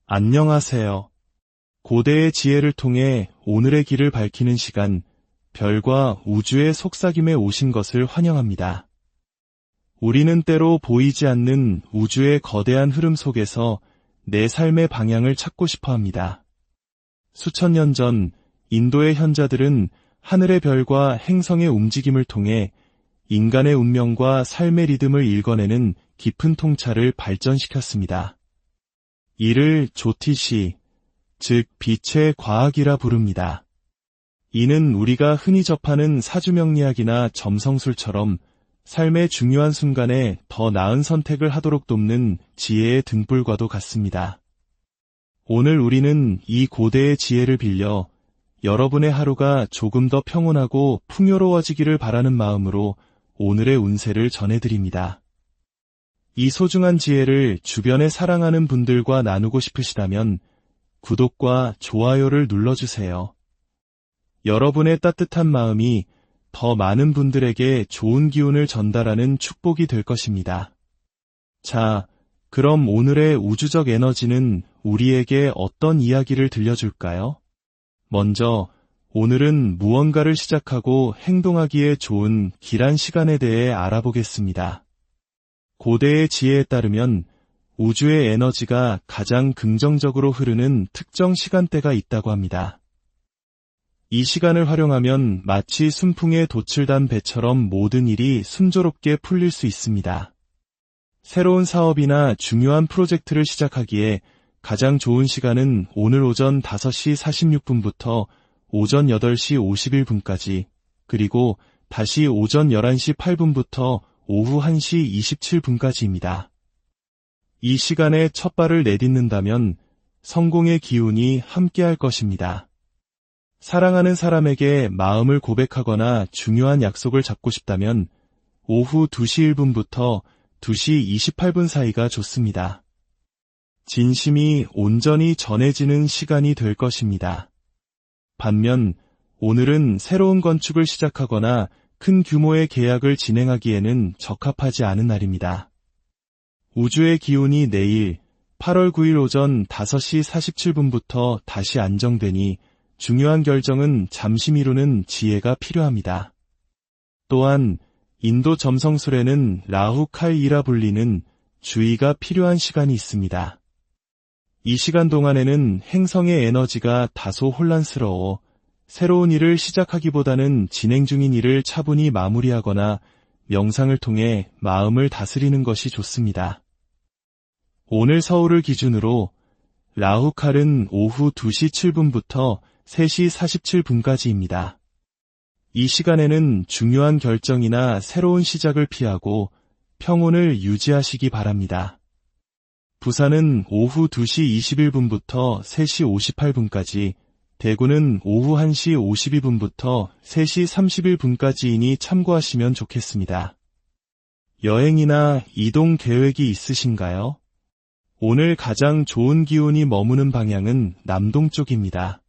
안녕하세요. 고대의 지혜를 통해 오늘의 길을 밝히는 시간, 별과 우주의 속삭임에 오신 것을 환영합니다. 우리는 때로 보이지 않는 우주의 거대한 흐름 속에서 내 삶의 방향을 찾고 싶어 합니다. 수천 년 전 인도의 현자들은 하늘의 별과 행성의 움직임을 통해 인간의 운명과 삶의 리듬을 읽어내는 깊은 통찰을 발전시켰습니다. 이를 조티시, 즉 빛의 과학이라 부릅니다. 이는 우리가 흔히 접하는 사주명리학이나 점성술처럼 삶의 중요한 순간에 더 나은 선택을 하도록 돕는 지혜의 등불과도 같습니다. 오늘 우리는 이 고대의 지혜를 빌려 여러분의 하루가 조금 더 평온하고 풍요로워지기를 바라는 마음으로 오늘의 운세를 전해드립니다. 이 소중한 지혜를 주변에 사랑하는 분들과 나누고 싶으시다면 구독과 좋아요를 눌러주세요. 여러분의 따뜻한 마음이 더 많은 분들에게 좋은 기운을 전달하는 축복이 될 것입니다. 자, 그럼 오늘의 우주적 에너지는 우리에게 어떤 이야기를 들려줄까요? 먼저, 오늘은 무언가를 시작하고 행동하기에 좋은 길한 시간에 대해 알아보겠습니다. 고대의 지혜에 따르면 우주의 에너지가 가장 긍정적으로 흐르는 특정 시간대가 있다고 합니다. 이 시간을 활용하면 마치 순풍에 돛을 배처럼 모든 일이 순조롭게 풀릴 수 있습니다. 새로운 사업이나 중요한 프로젝트를 시작하기에 가장 좋은 시간은 오늘 오전 5시 46분부터 오전 8시 51분까지, 그리고 다시 오전 11시 8분부터 오후 1시 27분까지입니다. 이 시간에 첫 발을 내딛는다면 성공의 기운이 함께할 것입니다. 사랑하는 사람에게 마음을 고백하거나 중요한 약속을 잡고 싶다면 오후 2시 1분부터 2시 28분 사이가 좋습니다. 진심이 온전히 전해지는 시간이 될 것입니다. 반면 오늘은 새로운 건축을 시작하거나 큰 규모의 계약을 진행하기에는 적합하지 않은 날입니다. 우주의 기운이 내일 8월 9일 오전 5시 47분부터 다시 안정되니 중요한 결정은 잠시 미루는 지혜가 필요합니다. 또한 인도 점성술에는 라후칼이라 불리는 주의가 필요한 시간이 있습니다. 이 시간 동안에는 행성의 에너지가 다소 혼란스러워 새로운 일을 시작하기보다는 진행 중인 일을 차분히 마무리하거나 명상을 통해 마음을 다스리는 것이 좋습니다. 오늘 서울을 기준으로 라후칼은 오후 2시 7분부터 3시 47분까지입니다. 이 시간에는 중요한 결정이나 새로운 시작을 피하고 평온을 유지하시기 바랍니다. 부산은 오후 2시 21분부터 3시 58분까지, 대구는 오후 1시 52분부터 3시 31분까지이니 참고하시면 좋겠습니다. 여행이나 이동 계획이 있으신가요? 오늘 가장 좋은 기운이 머무는 방향은 남동쪽입니다.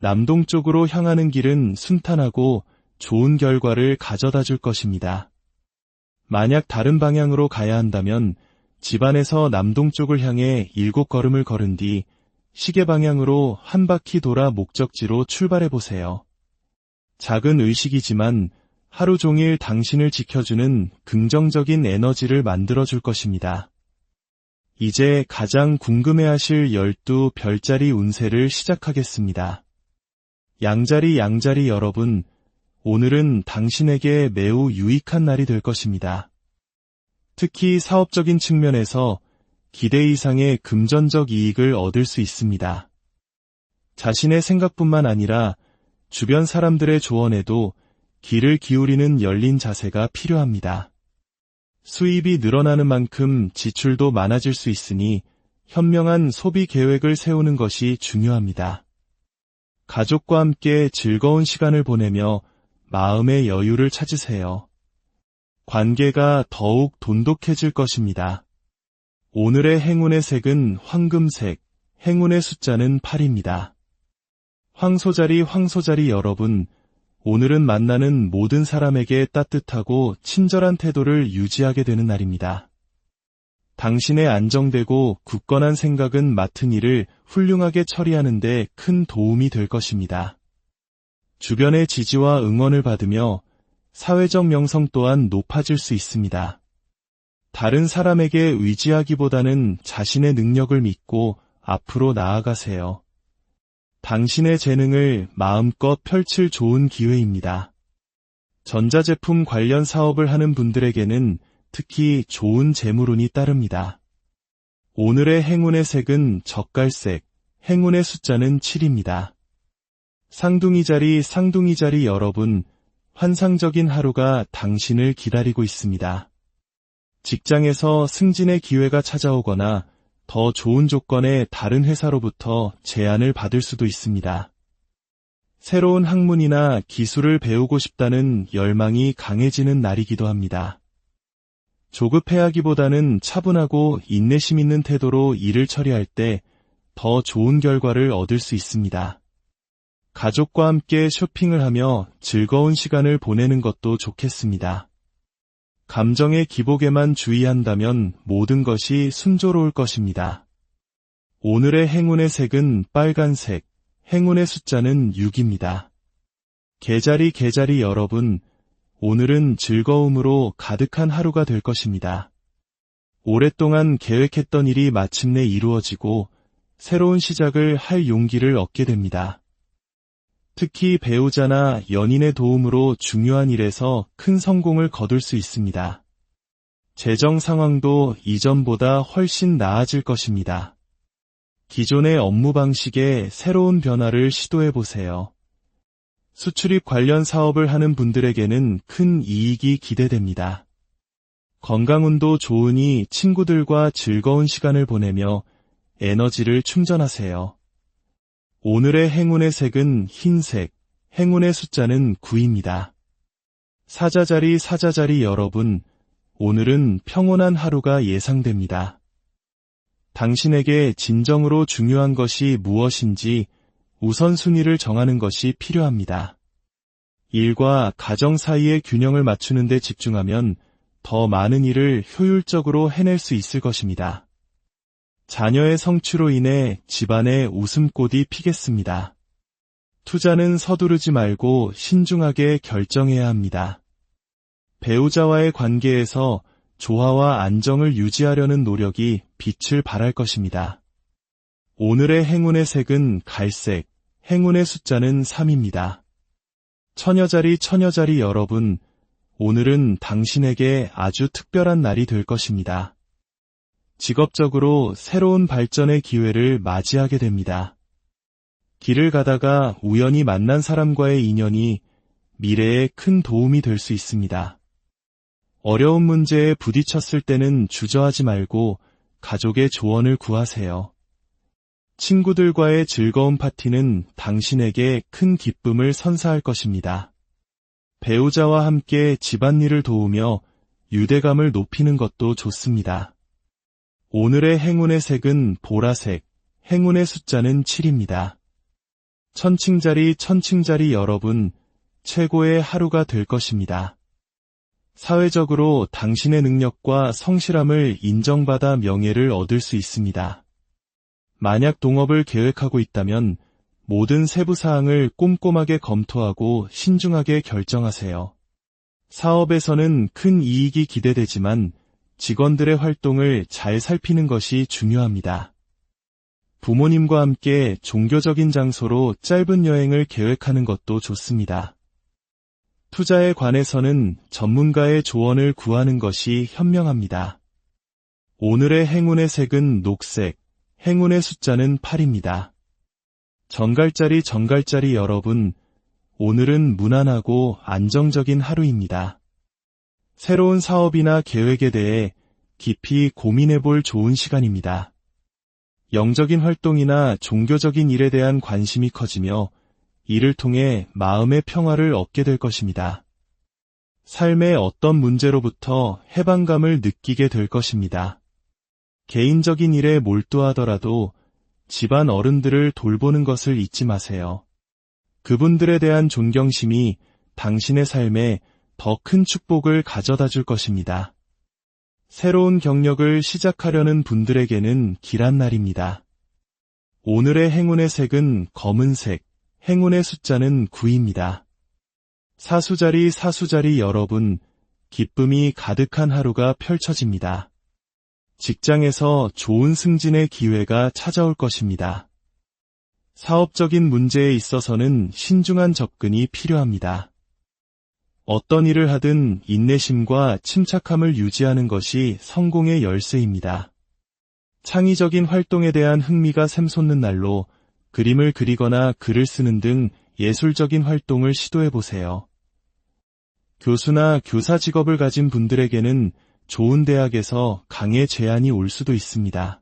남동쪽으로 향하는 길은 순탄하고 좋은 결과를 가져다 줄 것입니다. 만약 다른 방향으로 가야 한다면 집안에서 남동쪽을 향해 7걸음을 걸은 뒤 시계 방향으로 한 바퀴 돌아 목적지로 출발해보세요. 작은 의식이지만 하루 종일 당신을 지켜주는 긍정적인 에너지를 만들어줄 것입니다. 이제 가장 궁금해하실 12별자리 운세를 시작하겠습니다. 양자리 여러분, 오늘은 당신에게 매우 유익한 날이 될 것입니다. 특히 사업적인 측면에서 기대 이상의 금전적 이익을 얻을 수 있습니다. 자신의 생각뿐만 아니라 주변 사람들의 조언에도 귀를 기울이는 열린 자세가 필요합니다. 수입이 늘어나는 만큼 지출도 많아질 수 있으니 현명한 소비 계획을 세우는 것이 중요합니다. 가족과 함께 즐거운 시간을 보내며 마음의 여유를 찾으세요. 관계가 더욱 돈독해질 것입니다. 오늘의 행운의 색은 황금색, 행운의 숫자는 8입니다. 황소자리 여러분, 오늘은 만나는 모든 사람에게 따뜻하고 친절한 태도를 유지하게 되는 날입니다. 당신의 안정되고 굳건한 생각은 맡은 일을 훌륭하게 처리하는 데 큰 도움이 될 것입니다. 주변의 지지와 응원을 받으며 사회적 명성 또한 높아질 수 있습니다. 다른 사람에게 의지하기보다는 자신의 능력을 믿고 앞으로 나아가세요. 당신의 재능을 마음껏 펼칠 좋은 기회입니다. 전자제품 관련 사업을 하는 분들에게는 특히 좋은 재물운이 따릅니다. 오늘의 행운의 색은 젓갈색, 행운의 숫자는 7입니다. 쌍둥이 자리 여러분, 환상적인 하루가 당신을 기다리고 있습니다. 직장에서 승진의 기회가 찾아오거나 더 좋은 조건의 다른 회사로부터 제안을 받을 수도 있습니다. 새로운 학문이나 기술을 배우고 싶다는 열망이 강해지는 날이기도 합니다. 조급해하기보다는 차분하고 인내심 있는 태도로 일을 처리할 때 더 좋은 결과를 얻을 수 있습니다. 가족과 함께 쇼핑을 하며 즐거운 시간을 보내는 것도 좋겠습니다. 감정의 기복에만 주의한다면 모든 것이 순조로울 것입니다. 오늘의 행운의 색은 빨간색, 행운의 숫자는 6입니다. 개자리 여러분, 오늘은 즐거움으로 가득한 하루가 될 것입니다. 오랫동안 계획했던 일이 마침내 이루어지고 새로운 시작을 할 용기를 얻게 됩니다. 특히 배우자나 연인의 도움으로 중요한 일에서 큰 성공을 거둘 수 있습니다. 재정 상황도 이전보다 훨씬 나아질 것입니다. 기존의 업무 방식에 새로운 변화를 시도해 보세요. 수출입 관련 사업을 하는 분들에게는 큰 이익이 기대됩니다. 건강운도 좋으니 친구들과 즐거운 시간을 보내며 에너지를 충전하세요. 오늘의 행운의 색은 흰색, 행운의 숫자는 9입니다. 사자자리 여러분, 오늘은 평온한 하루가 예상됩니다. 당신에게 진정으로 중요한 것이 무엇인지 우선순위를 정하는 것이 필요합니다. 일과 가정 사이의 균형을 맞추는 데 집중하면 더 많은 일을 효율적으로 해낼 수 있을 것입니다. 자녀의 성취로 인해 집안에 웃음꽃이 피겠습니다. 투자는 서두르지 말고 신중하게 결정해야 합니다. 배우자와의 관계에서 조화와 안정을 유지하려는 노력이 빛을 발할 것입니다. 오늘의 행운의 색은 갈색, 행운의 숫자는 3입니다. 처녀자리 여러분, 오늘은 당신에게 아주 특별한 날이 될 것입니다. 직업적으로 새로운 발전의 기회를 맞이하게 됩니다. 길을 가다가 우연히 만난 사람과의 인연이 미래에 큰 도움이 될 수 있습니다. 어려운 문제에 부딪혔을 때는 주저하지 말고 가족의 조언을 구하세요. 친구들과의 즐거운 파티는 당신에게 큰 기쁨을 선사할 것입니다. 배우자와 함께 집안일을 도우며 유대감을 높이는 것도 좋습니다. 오늘의 행운의 색은 보라색, 행운의 숫자는 7입니다. 천칭자리 여러분, 최고의 하루가 될 것입니다. 사회적으로 당신의 능력과 성실함을 인정받아 명예를 얻을 수 있습니다. 만약 동업을 계획하고 있다면 모든 세부 사항을 꼼꼼하게 검토하고 신중하게 결정하세요. 사업에서는 큰 이익이 기대되지만 직원들의 활동을 잘 살피는 것이 중요합니다. 부모님과 함께 종교적인 장소로 짧은 여행을 계획하는 것도 좋습니다. 투자에 관해서는 전문가의 조언을 구하는 것이 현명합니다. 오늘의 행운의 색은 녹색, 행운의 숫자는 8입니다. 정갈자리 여러분, 오늘은 무난하고 안정적인 하루입니다. 새로운 사업이나 계획에 대해 깊이 고민해 볼 좋은 시간입니다. 영적인 활동이나 종교적인 일에 대한 관심이 커지며 이를 통해 마음의 평화를 얻게 될 것입니다. 삶의 어떤 문제로부터 해방감을 느끼게 될 것입니다. 개인적인 일에 몰두하더라도 집안 어른들을 돌보는 것을 잊지 마세요. 그분들에 대한 존경심이 당신의 삶에 더 큰 축복을 가져다 줄 것입니다. 새로운 경력을 시작하려는 분들에게는 길한 날입니다. 오늘의 행운의 색은 검은색, 행운의 숫자는 9입니다. 사수자리 여러분, 기쁨이 가득한 하루가 펼쳐집니다. 직장에서 좋은 승진의 기회가 찾아올 것입니다. 사업적인 문제에 있어서는 신중한 접근이 필요합니다. 어떤 일을 하든 인내심과 침착함을 유지하는 것이 성공의 열쇠입니다. 창의적인 활동에 대한 흥미가 샘솟는 날로 그림을 그리거나 글을 쓰는 등 예술적인 활동을 시도해보세요. 교수나 교사 직업을 가진 분들에게는 좋은 대학에서 강의 제안이 올 수도 있습니다.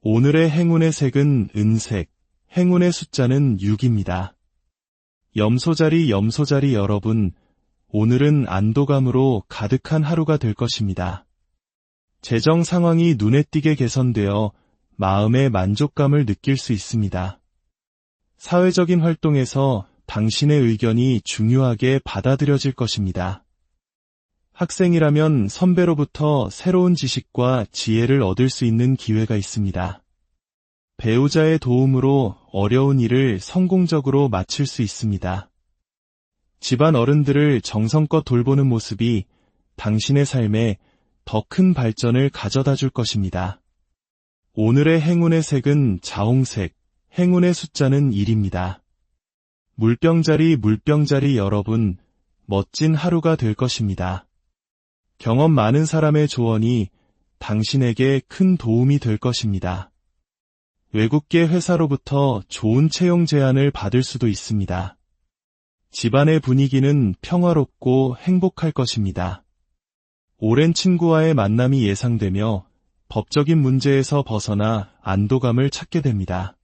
오늘의 행운의 색은 은색, 행운의 숫자는 6입니다. 염소자리 여러분, 오늘은 안도감으로 가득한 하루가 될 것입니다. 재정 상황이 눈에 띄게 개선되어 마음의 만족감을 느낄 수 있습니다. 사회적인 활동에서 당신의 의견이 중요하게 받아들여질 것입니다. 학생이라면 선배로부터 새로운 지식과 지혜를 얻을 수 있는 기회가 있습니다. 배우자의 도움으로 어려운 일을 성공적으로 마칠 수 있습니다. 집안 어른들을 정성껏 돌보는 모습이 당신의 삶에 더 큰 발전을 가져다 줄 것입니다. 오늘의 행운의 색은 자홍색, 행운의 숫자는 1입니다. 물병자리 여러분, 멋진 하루가 될 것입니다. 경험 많은 사람의 조언이 당신에게 큰 도움이 될 것입니다. 외국계 회사로부터 좋은 채용 제안을 받을 수도 있습니다. 집안의 분위기는 평화롭고 행복할 것입니다. 오랜 친구와의 만남이 예상되며 법적인 문제에서 벗어나 안도감을 찾게 됩니다.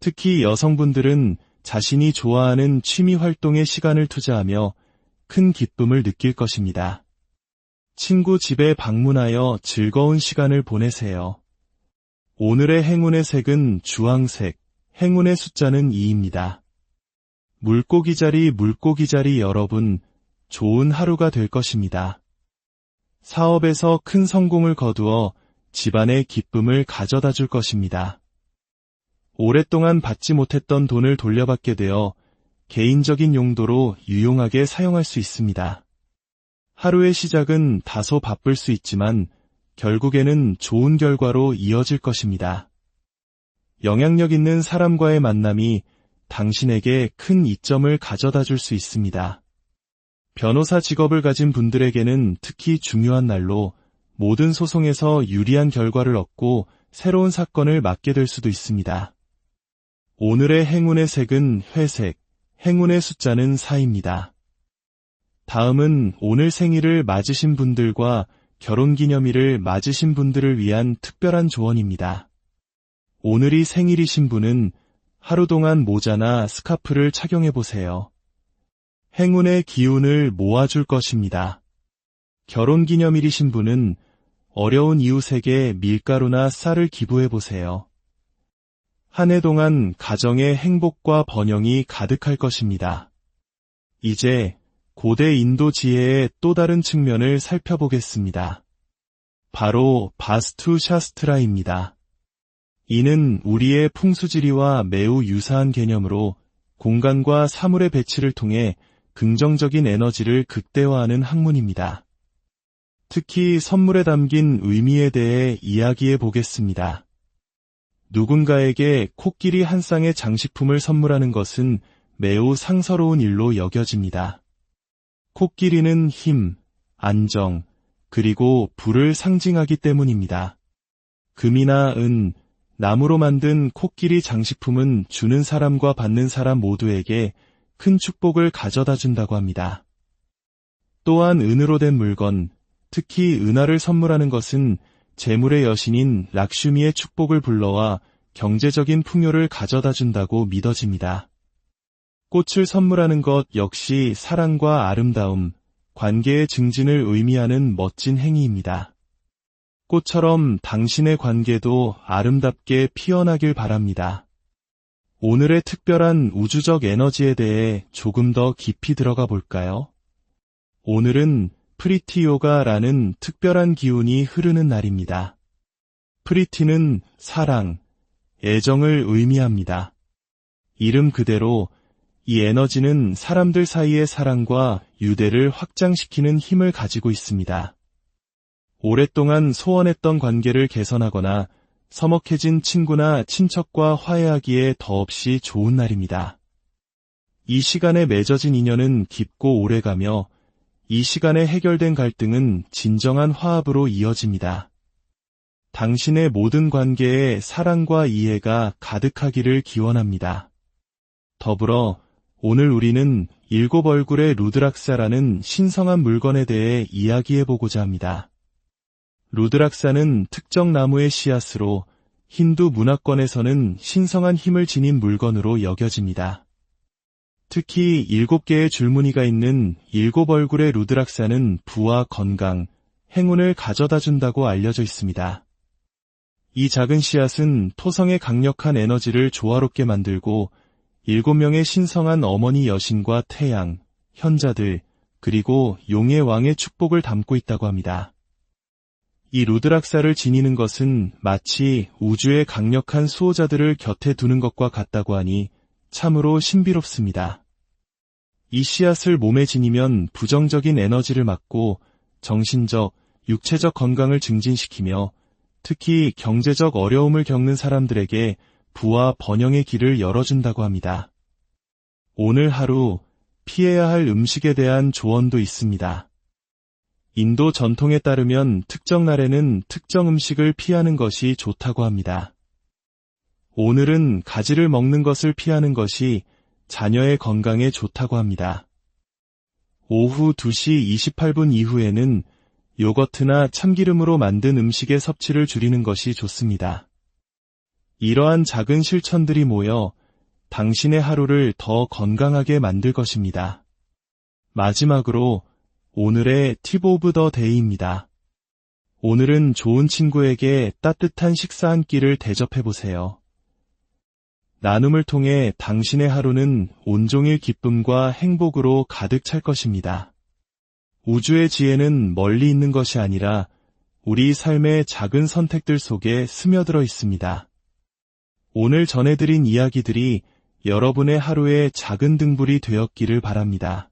특히 여성분들은 자신이 좋아하는 취미 활동에 시간을 투자하며 큰 기쁨을 느낄 것입니다. 친구 집에 방문하여 즐거운 시간을 보내세요. 오늘의 행운의 색은 주황색, 행운의 숫자는 2입니다. 물고기자리 여러분, 좋은 하루가 될 것입니다. 사업에서 큰 성공을 거두어 집안의 기쁨을 가져다 줄 것입니다. 오랫동안 받지 못했던 돈을 돌려받게 되어 개인적인 용도로 유용하게 사용할 수 있습니다. 하루의 시작은 다소 바쁠 수 있지만 결국에는 좋은 결과로 이어질 것입니다. 영향력 있는 사람과의 만남이 당신에게 큰 이점을 가져다 줄 수 있습니다. 변호사 직업을 가진 분들에게는 특히 중요한 날로 모든 소송에서 유리한 결과를 얻고 새로운 사건을 맡게 될 수도 있습니다. 오늘의 행운의 색은 회색, 행운의 숫자는 4입니다. 다음은 오늘 생일을 맞으신 분들과 결혼기념일을 맞으신 분들을 위한 특별한 조언입니다. 오늘이 생일이신 분은 하루 동안 모자나 스카프를 착용해보세요. 행운의 기운을 모아줄 것입니다. 결혼기념일이신 분은 어려운 이웃에게 밀가루나 쌀을 기부해보세요. 한 해 동안 가정의 행복과 번영이 가득할 것입니다. 이제 고대 인도 지혜의 또 다른 측면을 살펴보겠습니다. 바로 바스투 샤스트라입니다. 이는 우리의 풍수지리와 매우 유사한 개념으로 공간과 사물의 배치를 통해 긍정적인 에너지를 극대화하는 학문입니다. 특히 선물에 담긴 의미에 대해 이야기해 보겠습니다. 누군가에게 코끼리 한 쌍의 장식품을 선물하는 것은 매우 상서로운 일로 여겨집니다. 코끼리는 힘, 안정, 그리고 부를 상징하기 때문입니다. 금이나 은, 나무로 만든 코끼리 장식품은 주는 사람과 받는 사람 모두에게 큰 축복을 가져다 준다고 합니다. 또한 은으로 된 물건, 특히 은화를 선물하는 것은 재물의 여신인 락슈미의 축복을 불러와 경제적인 풍요를 가져다 준다고 믿어집니다. 꽃을 선물하는 것 역시 사랑과 아름다움, 관계의 증진을 의미하는 멋진 행위입니다. 꽃처럼 당신의 관계도 아름답게 피어나길 바랍니다. 오늘의 특별한 우주적 에너지에 대해 조금 더 깊이 들어가 볼까요? 오늘은 프리티요가라는 특별한 기운이 흐르는 날입니다. 프리티는 사랑, 애정을 의미합니다. 이름 그대로 이 에너지는 사람들 사이의 사랑과 유대를 확장시키는 힘을 가지고 있습니다. 오랫동안 소원했던 관계를 개선하거나 서먹해진 친구나 친척과 화해하기에 더없이 좋은 날입니다. 이 시간에 맺어진 인연은 깊고 오래가며 이 시간에 해결된 갈등은 진정한 화합으로 이어집니다. 당신의 모든 관계에 사랑과 이해가 가득하기를 기원합니다. 더불어 오늘 우리는 7 얼굴의 루드락사라는 신성한 물건에 대해 이야기해보고자 합니다. 루드락사는 특정 나무의 씨앗으로 힌두 문화권에서는 신성한 힘을 지닌 물건으로 여겨집니다. 특히 7개의 줄무늬가 있는 7 얼굴의 루드락사는 부와 건강, 행운을 가져다 준다고 알려져 있습니다. 이 작은 씨앗은 토성의 강력한 에너지를 조화롭게 만들고 7명의 신성한 어머니 여신과 태양, 현자들, 그리고 용의 왕의 축복을 담고 있다고 합니다. 이 루드락사를 지니는 것은 마치 우주의 강력한 수호자들을 곁에 두는 것과 같다고 하니 참으로 신비롭습니다. 이 씨앗을 몸에 지니면 부정적인 에너지를 막고 정신적, 육체적 건강을 증진시키며 특히 경제적 어려움을 겪는 사람들에게 부와 번영의 길을 열어준다고 합니다. 오늘 하루 피해야 할 음식에 대한 조언도 있습니다. 인도 전통에 따르면 특정 날에는 특정 음식을 피하는 것이 좋다고 합니다. 오늘은 가지를 먹는 것을 피하는 것이 자녀의 건강에 좋다고 합니다. 오후 2시 28분 이후에는 요거트나 참기름으로 만든 음식의 섭취를 줄이는 것이 좋습니다. 이러한 작은 실천들이 모여 당신의 하루를 더 건강하게 만들 것입니다. 마지막으로 오늘의 팁 오브 더 데이입니다. 오늘은 좋은 친구에게 따뜻한 식사 한 끼를 대접해보세요. 나눔을 통해 당신의 하루는 온종일 기쁨과 행복으로 가득 찰 것입니다. 우주의 지혜는 멀리 있는 것이 아니라 우리 삶의 작은 선택들 속에 스며들어 있습니다. 오늘 전해드린 이야기들이 여러분의 하루의 작은 등불이 되었기를 바랍니다.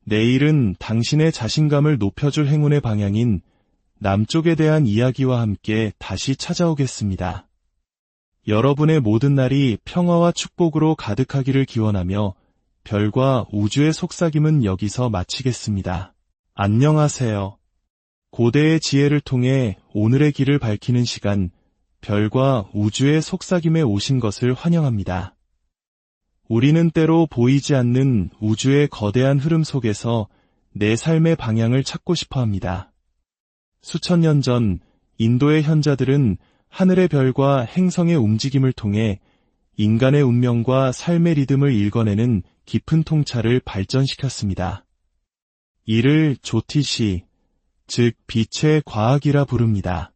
내일은 당신의 자신감을 높여줄 행운의 방향인 남쪽에 대한 이야기와 함께 다시 찾아오겠습니다. 여러분의 모든 날이 평화와 축복으로 가득하기를 기원하며 별과 우주의 속삭임은 여기서 마치겠습니다. 안녕하세요. 고대의 지혜를 통해 오늘의 길을 밝히는 시간, 별과 우주의 속삭임에 오신 것을 환영합니다. 우리는 때로 보이지 않는 우주의 거대한 흐름 속에서 내 삶의 방향을 찾고 싶어 합니다. 수천 년 전 인도의 현자들은 하늘의 별과 행성의 움직임을 통해 인간의 운명과 삶의 리듬을 읽어내는 깊은 통찰을 발전시켰습니다. 이를 조티시, 즉 빛의 과학이라 부릅니다.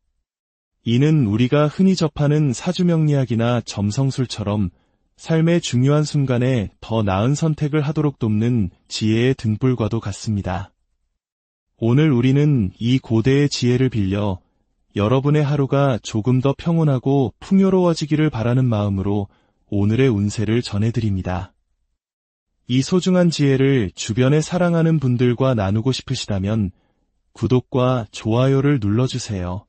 이는 우리가 흔히 접하는 사주명리학이나 점성술처럼 삶의 중요한 순간에 더 나은 선택을 하도록 돕는 지혜의 등불과도 같습니다. 오늘 우리는 이 고대의 지혜를 빌려 여러분의 하루가 조금 더 평온하고 풍요로워지기를 바라는 마음으로 오늘의 운세를 전해드립니다. 이 소중한 지혜를 주변에 사랑하는 분들과 나누고 싶으시다면 구독과 좋아요를 눌러주세요.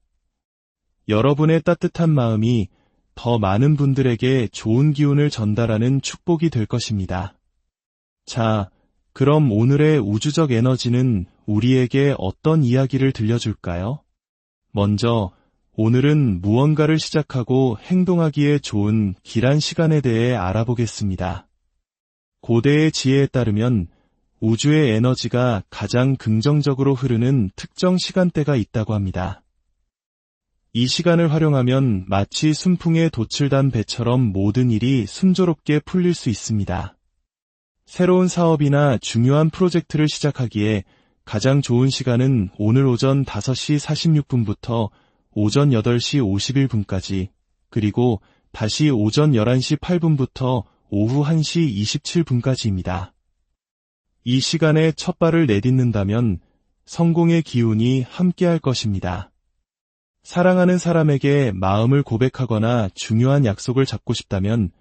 여러분의 따뜻한 마음이 더 많은 분들에게 좋은 기운을 전달하는 축복이 될 것입니다. 자, 그럼 오늘의 우주적 에너지는 우리에게 어떤 이야기를 들려줄까요? 먼저 오늘은 무언가를 시작하고 행동하기에 좋은 길한 시간에 대해 알아보겠습니다. 고대의 지혜에 따르면 우주의 에너지가 가장 긍정적으로 흐르는 특정 시간대가 있다고 합니다. 이 시간을 활용하면 마치 순풍에 돛을 단 배처럼 모든 일이 순조롭게 풀릴 수 있습니다. 새로운 사업이나 중요한 프로젝트를 시작하기에 가장 좋은 시간은 오늘 오전 5시 46분부터 오전 8시 51분까지, 그리고 다시 오전 11시 8분부터 오후 1시 27분까지입니다. 이 시간에 첫 발을 내딛는다면 성공의 기운이 함께할 것입니다. 사랑하는 사람에게 마음을 고백하거나 중요한 약속을 잡고 싶다면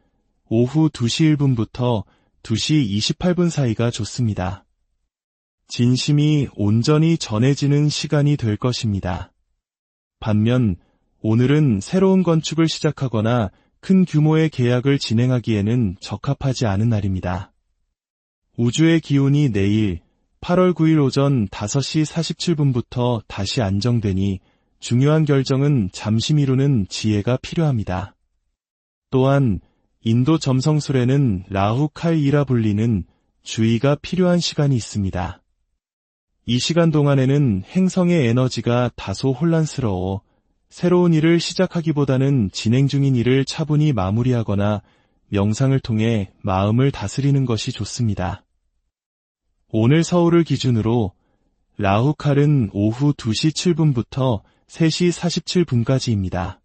오후 2시 1분부터 2시 28분 사이가 좋습니다. 진심이 온전히 전해지는 시간이 될 것입니다. 반면 오늘은 새로운 건축을 시작하거나 큰 규모의 계약을 진행하기에는 적합하지 않은 날입니다. 우주의 기운이 내일 8월 9일 오전 5시 47분부터 다시 안정되니 중요한 결정은 잠시 미루는 지혜가 필요합니다. 또한 인도 점성술에는 라후 칼이라 불리는 주의가 필요한 시간이 있습니다. 이 시간 동안에는 행성의 에너지가 다소 혼란스러워 새로운 일을 시작하기보다는 진행 중인 일을 차분히 마무리하거나 명상을 통해 마음을 다스리는 것이 좋습니다. 오늘 서울을 기준으로 라후칼은 오후 2시 7분부터 3시 47분까지입니다.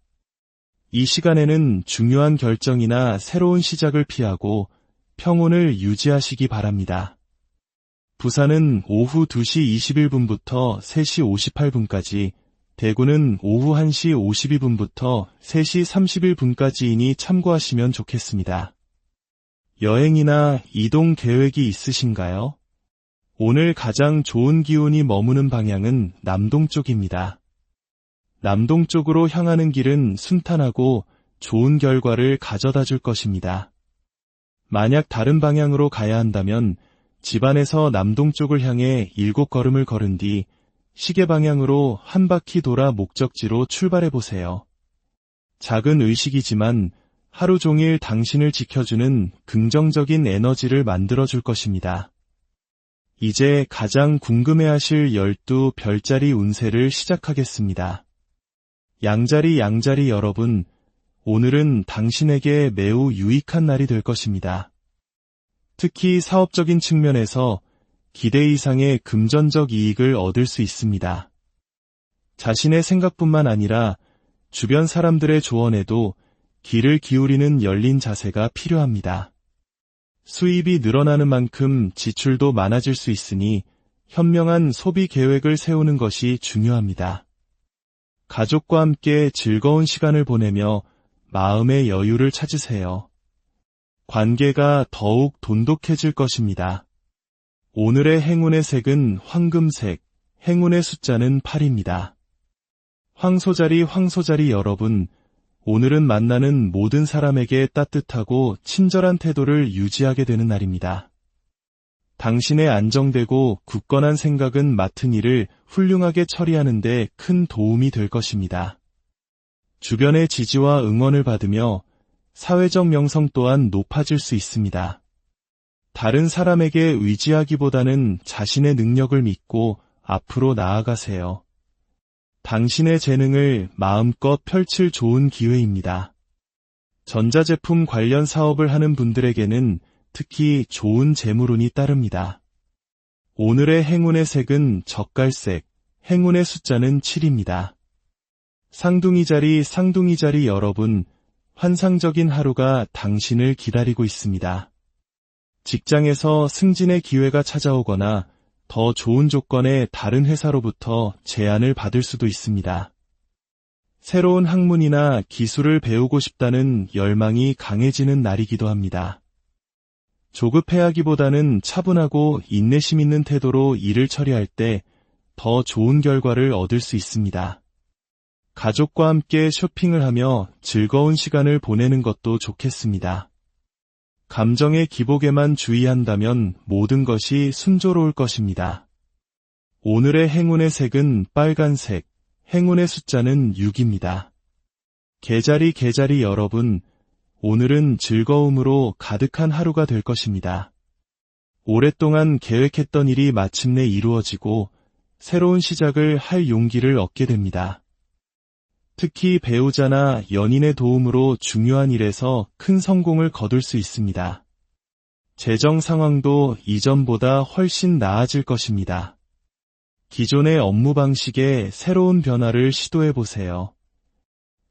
이 시간에는 중요한 결정이나 새로운 시작을 피하고 평온을 유지하시기 바랍니다. 부산은 오후 2시 21분부터 3시 58분까지, 대구는 오후 1시 52분부터 3시 31분까지이니 참고하시면 좋겠습니다. 여행이나 이동 계획이 있으신가요? 오늘 가장 좋은 기운이 머무는 방향은 남동쪽입니다. 남동쪽으로 향하는 길은 순탄하고 좋은 결과를 가져다 줄 것입니다. 만약 다른 방향으로 가야 한다면 집안에서 남동쪽을 향해 7걸음을 걸은 뒤 시계 방향으로 한 바퀴 돌아 목적지로 출발해 보세요. 작은 의식이지만 하루 종일 당신을 지켜주는 긍정적인 에너지를 만들어 줄 것입니다. 이제 가장 궁금해하실 12별자리 운세를 시작하겠습니다. 양자리 여러분, 오늘은 당신에게 매우 유익한 날이 될 것입니다. 특히 사업적인 측면에서 기대 이상의 금전적 이익을 얻을 수 있습니다. 자신의 생각뿐만 아니라 주변 사람들의 조언에도 귀를 기울이는 열린 자세가 필요합니다. 수입이 늘어나는 만큼 지출도 많아질 수 있으니 현명한 소비 계획을 세우는 것이 중요합니다. 가족과 함께 즐거운 시간을 보내며 마음의 여유를 찾으세요. 관계가 더욱 돈독해질 것입니다. 오늘의 행운의 색은 황금색, 행운의 숫자는 8입니다. 황소자리 여러분, 오늘은 만나는 모든 사람에게 따뜻하고 친절한 태도를 유지하게 되는 날입니다. 당신의 안정되고 굳건한 생각은 맡은 일을 훌륭하게 처리하는 데 큰 도움이 될 것입니다. 주변의 지지와 응원을 받으며 사회적 명성 또한 높아질 수 있습니다. 다른 사람에게 의지하기보다는 자신의 능력을 믿고 앞으로 나아가세요. 당신의 재능을 마음껏 펼칠 좋은 기회입니다. 전자제품 관련 사업을 하는 분들에게는 특히 좋은 재물운이 따릅니다. 오늘의 행운의 색은 젓갈색, 행운의 숫자는 7입니다. 쌍둥이 자리 여러분, 환상적인 하루가 당신을 기다리고 있습니다. 직장에서 승진의 기회가 찾아오거나 더 좋은 조건의 다른 회사로부터 제안을 받을 수도 있습니다. 새로운 학문이나 기술을 배우고 싶다는 열망이 강해지는 날이기도 합니다. 조급해하기보다는 차분하고 인내심 있는 태도로 일을 처리할 때 더 좋은 결과를 얻을 수 있습니다. 가족과 함께 쇼핑을 하며 즐거운 시간을 보내는 것도 좋겠습니다. 감정의 기복에만 주의한다면 모든 것이 순조로울 것입니다. 오늘의 행운의 색은 빨간색, 행운의 숫자는 6입니다. 개자리 여러분, 오늘은 즐거움으로 가득한 하루가 될 것입니다. 오랫동안 계획했던 일이 마침내 이루어지고 새로운 시작을 할 용기를 얻게 됩니다. 특히 배우자나 연인의 도움으로 중요한 일에서 큰 성공을 거둘 수 있습니다. 재정 상황도 이전보다 훨씬 나아질 것입니다. 기존의 업무 방식에 새로운 변화를 시도해 보세요.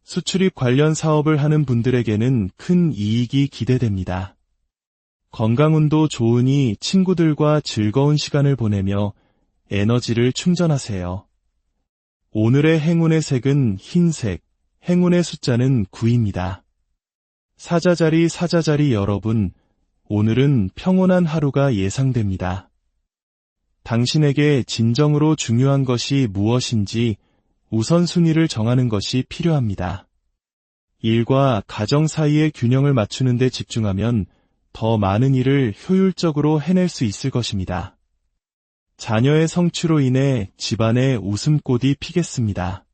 수출입 관련 사업을 하는 분들에게는 큰 이익이 기대됩니다. 건강운도 좋으니 친구들과 즐거운 시간을 보내며 에너지를 충전하세요. 오늘의 행운의 색은 흰색, 행운의 숫자는 9입니다. 사자자리 여러분, 오늘은 평온한 하루가 예상됩니다. 당신에게 진정으로 중요한 것이 무엇인지 우선순위를 정하는 것이 필요합니다. 일과 가정 사이의 균형을 맞추는 데 집중하면 더 많은 일을 효율적으로 해낼 수 있을 것입니다. 자녀의 성취로 인해 집안에 웃음꽃이 피겠습니다.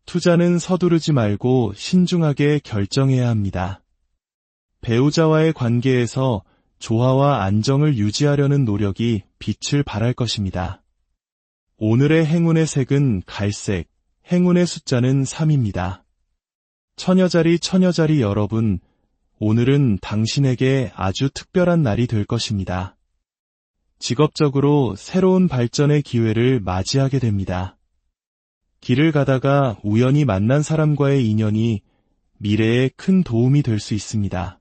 투자는 서두르지 말고 신중하게 결정해야 합니다. 배우자와의 관계에서 조화와 안정을 유지하려는 노력이 빛을 발할 것입니다. 오늘의 행운의 색은 갈색, 행운의 숫자는 3입니다. 처녀자리 여러분, 오늘은 당신에게 아주 특별한 날이 될 것입니다. 직업적으로 새로운 발전의 기회를 맞이하게 됩니다. 길을 가다가 우연히 만난 사람과의 인연이 미래에 큰 도움이 될 수 있습니다.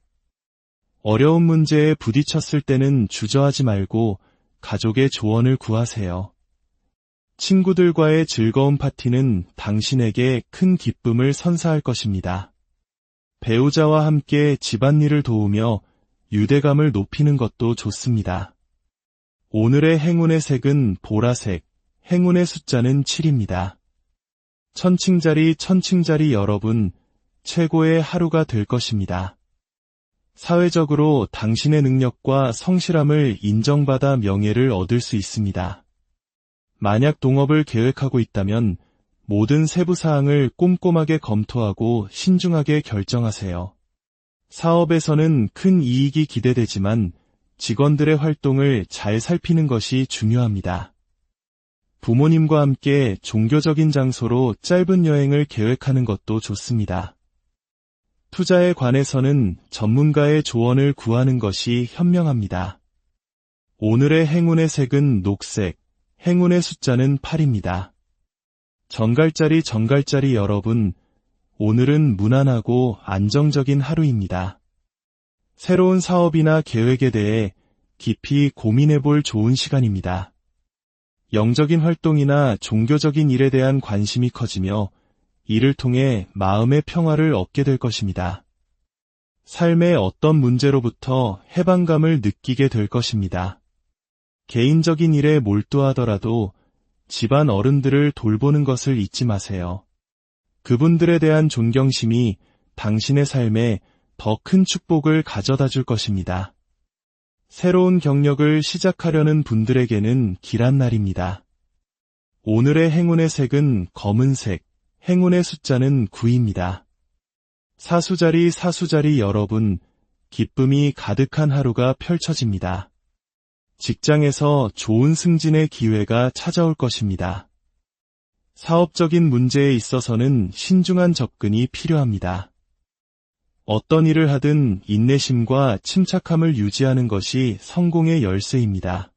어려운 문제에 부딪혔을 때는 주저하지 말고 가족의 조언을 구하세요. 친구들과의 즐거운 파티는 당신에게 큰 기쁨을 선사할 것입니다. 배우자와 함께 집안일을 도우며 유대감을 높이는 것도 좋습니다. 오늘의 행운의 색은 보라색, 행운의 숫자는 7입니다. 천칭자리 여러분, 최고의 하루가 될 것입니다. 사회적으로 당신의 능력과 성실함을 인정받아 명예를 얻을 수 있습니다. 만약 동업을 계획하고 있다면 모든 세부 사항을 꼼꼼하게 검토하고 신중하게 결정하세요. 사업에서는 큰 이익이 기대되지만 직원들의 활동을 잘 살피는 것이 중요합니다. 부모님과 함께 종교적인 장소로 짧은 여행을 계획하는 것도 좋습니다. 투자에 관해서는 전문가의 조언을 구하는 것이 현명합니다. 오늘의 행운의 색은 녹색, 행운의 숫자는 8입니다. 정갈자리 여러분, 오늘은 무난하고 안정적인 하루입니다. 새로운 사업이나 계획에 대해 깊이 고민해 볼 좋은 시간입니다. 영적인 활동이나 종교적인 일에 대한 관심이 커지며 이를 통해 마음의 평화를 얻게 될 것입니다. 삶의 어떤 문제로부터 해방감을 느끼게 될 것입니다. 개인적인 일에 몰두하더라도 집안 어른들을 돌보는 것을 잊지 마세요. 그분들에 대한 존경심이 당신의 삶에 더 큰 축복을 가져다 줄 것입니다. 새로운 경력을 시작하려는 분들에게는 길한 날입니다. 오늘의 행운의 색은 검은색, 행운의 숫자는 9입니다. 사수자리 여러분, 기쁨이 가득한 하루가 펼쳐집니다. 직장에서 좋은 승진의 기회가 찾아올 것입니다. 사업적인 문제에 있어서는 신중한 접근이 필요합니다. 어떤 일을 하든 인내심과 침착함을 유지하는 것이 성공의 열쇠입니다.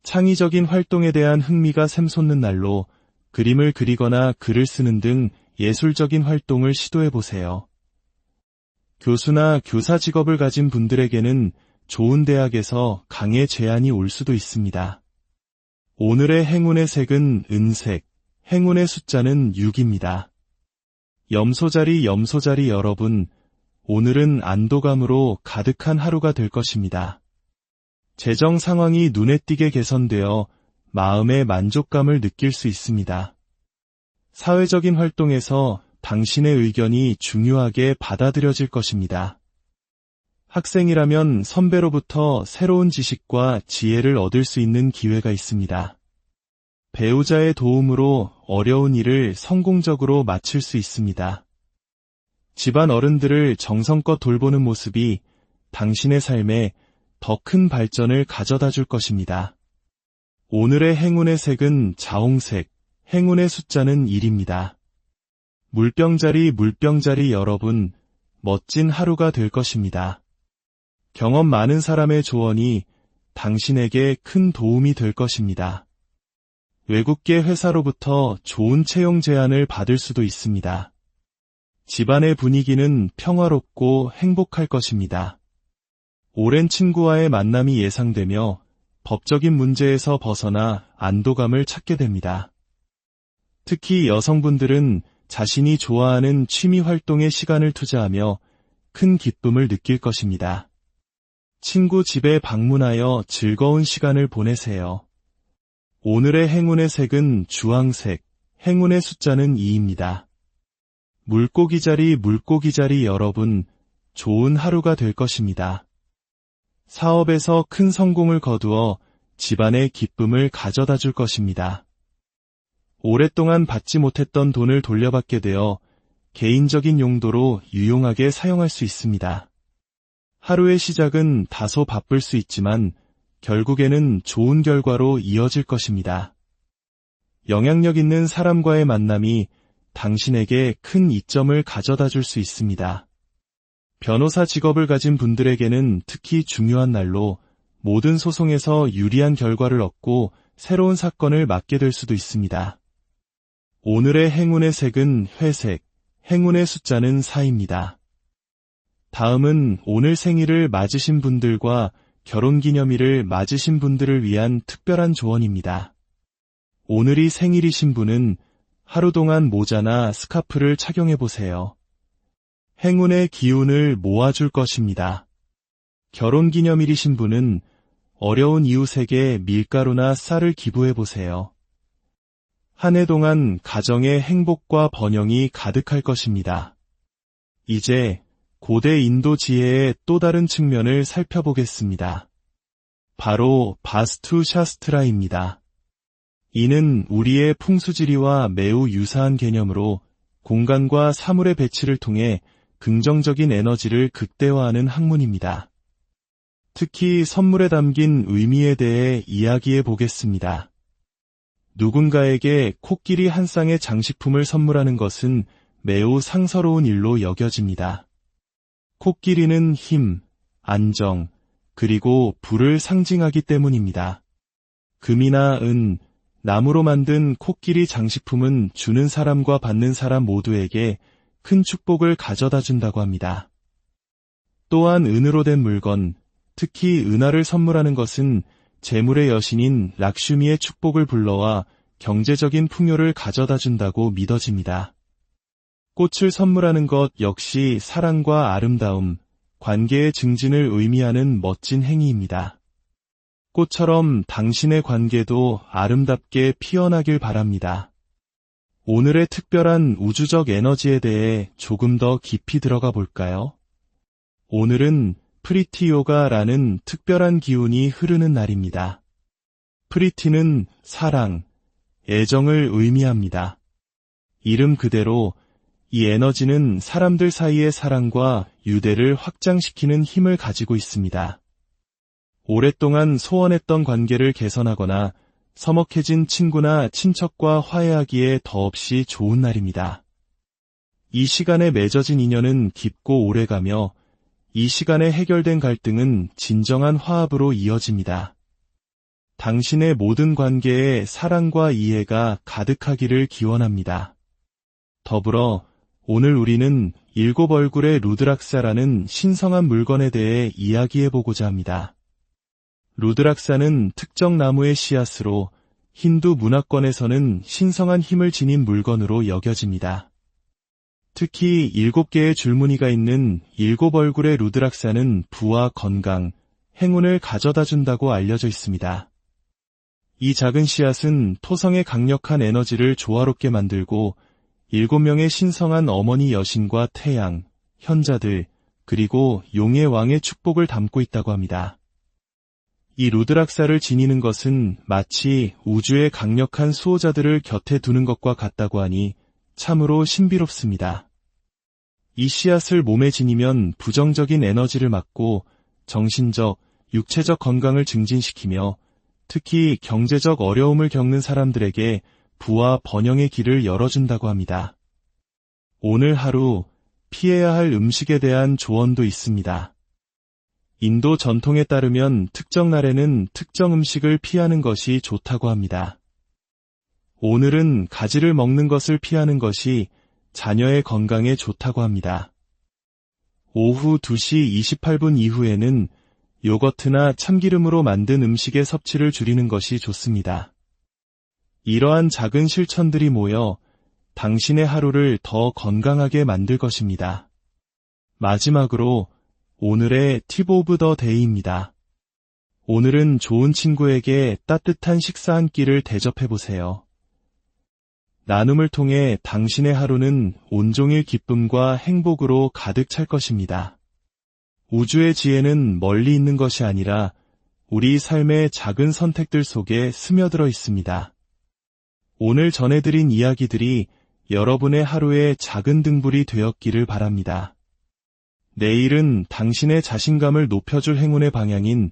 창의적인 활동에 대한 흥미가 샘솟는 날로 그림을 그리거나 글을 쓰는 등 예술적인 활동을 시도해보세요. 교수나 교사 직업을 가진 분들에게는 좋은 대학에서 강의 제안이 올 수도 있습니다. 오늘의 행운의 색은 은색, 행운의 숫자는 6입니다. 염소자리 여러분, 오늘은 안도감으로 가득한 하루가 될 것입니다. 재정 상황이 눈에 띄게 개선되어 마음의 만족감을 느낄 수 있습니다. 사회적인 활동에서 당신의 의견이 중요하게 받아들여질 것입니다. 학생이라면 선배로부터 새로운 지식과 지혜를 얻을 수 있는 기회가 있습니다. 배우자의 도움으로 어려운 일을 성공적으로 마칠 수 있습니다. 집안 어른들을 정성껏 돌보는 모습이 당신의 삶에 더 큰 발전을 가져다 줄 것입니다. 오늘의 행운의 색은 자홍색, 행운의 숫자는 1입니다. 물병자리 여러분, 멋진 하루가 될 것입니다. 경험 많은 사람의 조언이 당신에게 큰 도움이 될 것입니다. 외국계 회사로부터 좋은 채용 제안을 받을 수도 있습니다. 집안의 분위기는 평화롭고 행복할 것입니다. 오랜 친구와의 만남이 예상되며 법적인 문제에서 벗어나 안도감을 찾게 됩니다. 특히 여성분들은 자신이 좋아하는 취미 활동에 시간을 투자하며 큰 기쁨을 느낄 것입니다. 친구 집에 방문하여 즐거운 시간을 보내세요. 오늘의 행운의 색은 주황색, 행운의 숫자는 2입니다. 물고기자리 여러분, 좋은 하루가 될 것입니다. 사업에서 큰 성공을 거두어 집안의 기쁨을 가져다 줄 것입니다. 오랫동안 받지 못했던 돈을 돌려받게 되어 개인적인 용도로 유용하게 사용할 수 있습니다. 하루의 시작은 다소 바쁠 수 있지만 결국에는 좋은 결과로 이어질 것입니다. 영향력 있는 사람과의 만남이 당신에게 큰 이점을 가져다 줄 수 있습니다. 변호사 직업을 가진 분들에게는 특히 중요한 날로 모든 소송에서 유리한 결과를 얻고 새로운 사건을 맡게 될 수도 있습니다. 오늘의 행운의 색은 회색, 행운의 숫자는 4입니다. 다음은 오늘 생일을 맞으신 분들과 결혼기념일을 맞으신 분들을 위한 특별한 조언입니다. 오늘이 생일이신 분은 하루 동안 모자나 스카프를 착용해보세요. 행운의 기운을 모아줄 것입니다. 결혼기념일이신 분은 어려운 이웃에게 밀가루나 쌀을 기부해보세요. 한 해 동안 가정의 행복과 번영이 가득할 것입니다. 이제 고대 인도 지혜의 또 다른 측면을 살펴보겠습니다. 바로 바스투 샤스트라입니다. 이는 우리의 풍수지리와 매우 유사한 개념으로 공간과 사물의 배치를 통해 긍정적인 에너지를 극대화하는 학문입니다. 특히 선물에 담긴 의미에 대해 이야기해 보겠습니다. 누군가에게 코끼리 한 쌍의 장식품을 선물하는 것은 매우 상서로운 일로 여겨집니다. 코끼리는 힘, 안정, 그리고 부를 상징하기 때문입니다. 금이나 은, 나무로 만든 코끼리 장식품은 주는 사람과 받는 사람 모두에게 큰 축복을 가져다 준다고 합니다. 또한 은으로 된 물건, 특히 은하를 선물하는 것은 재물의 여신인 락슈미의 축복을 불러와 경제적인 풍요를 가져다 준다고 믿어집니다. 꽃을 선물하는 것 역시 사랑과 아름다움, 관계의 증진을 의미하는 멋진 행위입니다. 꽃처럼 당신의 관계도 아름답게 피어나길 바랍니다. 오늘의 특별한 우주적 에너지에 대해 조금 더 깊이 들어가 볼까요? 오늘은 프리티요가라는 특별한 기운이 흐르는 날입니다. 프리티는 사랑, 애정을 의미합니다. 이름 그대로 이 에너지는 사람들 사이의 사랑과 유대를 확장시키는 힘을 가지고 있습니다. 오랫동안 소원했던 관계를 개선하거나 서먹해진 친구나 친척과 화해하기에 더없이 좋은 날입니다. 이 시간에 맺어진 인연은 깊고 오래가며 이 시간에 해결된 갈등은 진정한 화합으로 이어집니다. 당신의 모든 관계에 사랑과 이해가 가득하기를 기원합니다. 더불어 오늘 우리는 7 얼굴의 루드락사라는 신성한 물건에 대해 이야기해보고자 합니다. 루드락사는 특정 나무의 씨앗으로 힌두 문화권에서는 신성한 힘을 지닌 물건으로 여겨집니다. 특히 7개의 줄무늬가 있는 7 얼굴의 루드락사는 부와 건강, 행운을 가져다 준다고 알려져 있습니다. 이 작은 씨앗은 토성의 강력한 에너지를 조화롭게 만들고 7명의 신성한 어머니 여신과 태양, 현자들, 그리고 용의 왕의 축복을 담고 있다고 합니다. 이 루드락사를 지니는 것은 마치 우주의 강력한 수호자들을 곁에 두는 것과 같다고 하니 참으로 신비롭습니다. 이 씨앗을 몸에 지니면 부정적인 에너지를 막고 정신적, 육체적 건강을 증진시키며 특히 경제적 어려움을 겪는 사람들에게 부와 번영의 길을 열어준다고 합니다. 오늘 하루 피해야 할 음식에 대한 조언도 있습니다. 인도 전통에 따르면 특정 날에는 특정 음식을 피하는 것이 좋다고 합니다. 오늘은 가지를 먹는 것을 피하는 것이 자녀의 건강에 좋다고 합니다. 오후 2시 28분 이후에는 요거트나 참기름으로 만든 음식의 섭취를 줄이는 것이 좋습니다. 이러한 작은 실천들이 모여 당신의 하루를 더 건강하게 만들 것입니다. 마지막으로 오늘의 팁 오브 더 데이입니다. 오늘은 좋은 친구에게 따뜻한 식사 한 끼를 대접해보세요. 나눔을 통해 당신의 하루는 온종일 기쁨과 행복으로 가득 찰 것입니다. 우주의 지혜는 멀리 있는 것이 아니라 우리 삶의 작은 선택들 속에 스며들어 있습니다. 오늘 전해드린 이야기들이 여러분의 하루의 작은 등불이 되었기를 바랍니다. 내일은 당신의 자신감을 높여줄 행운의 방향인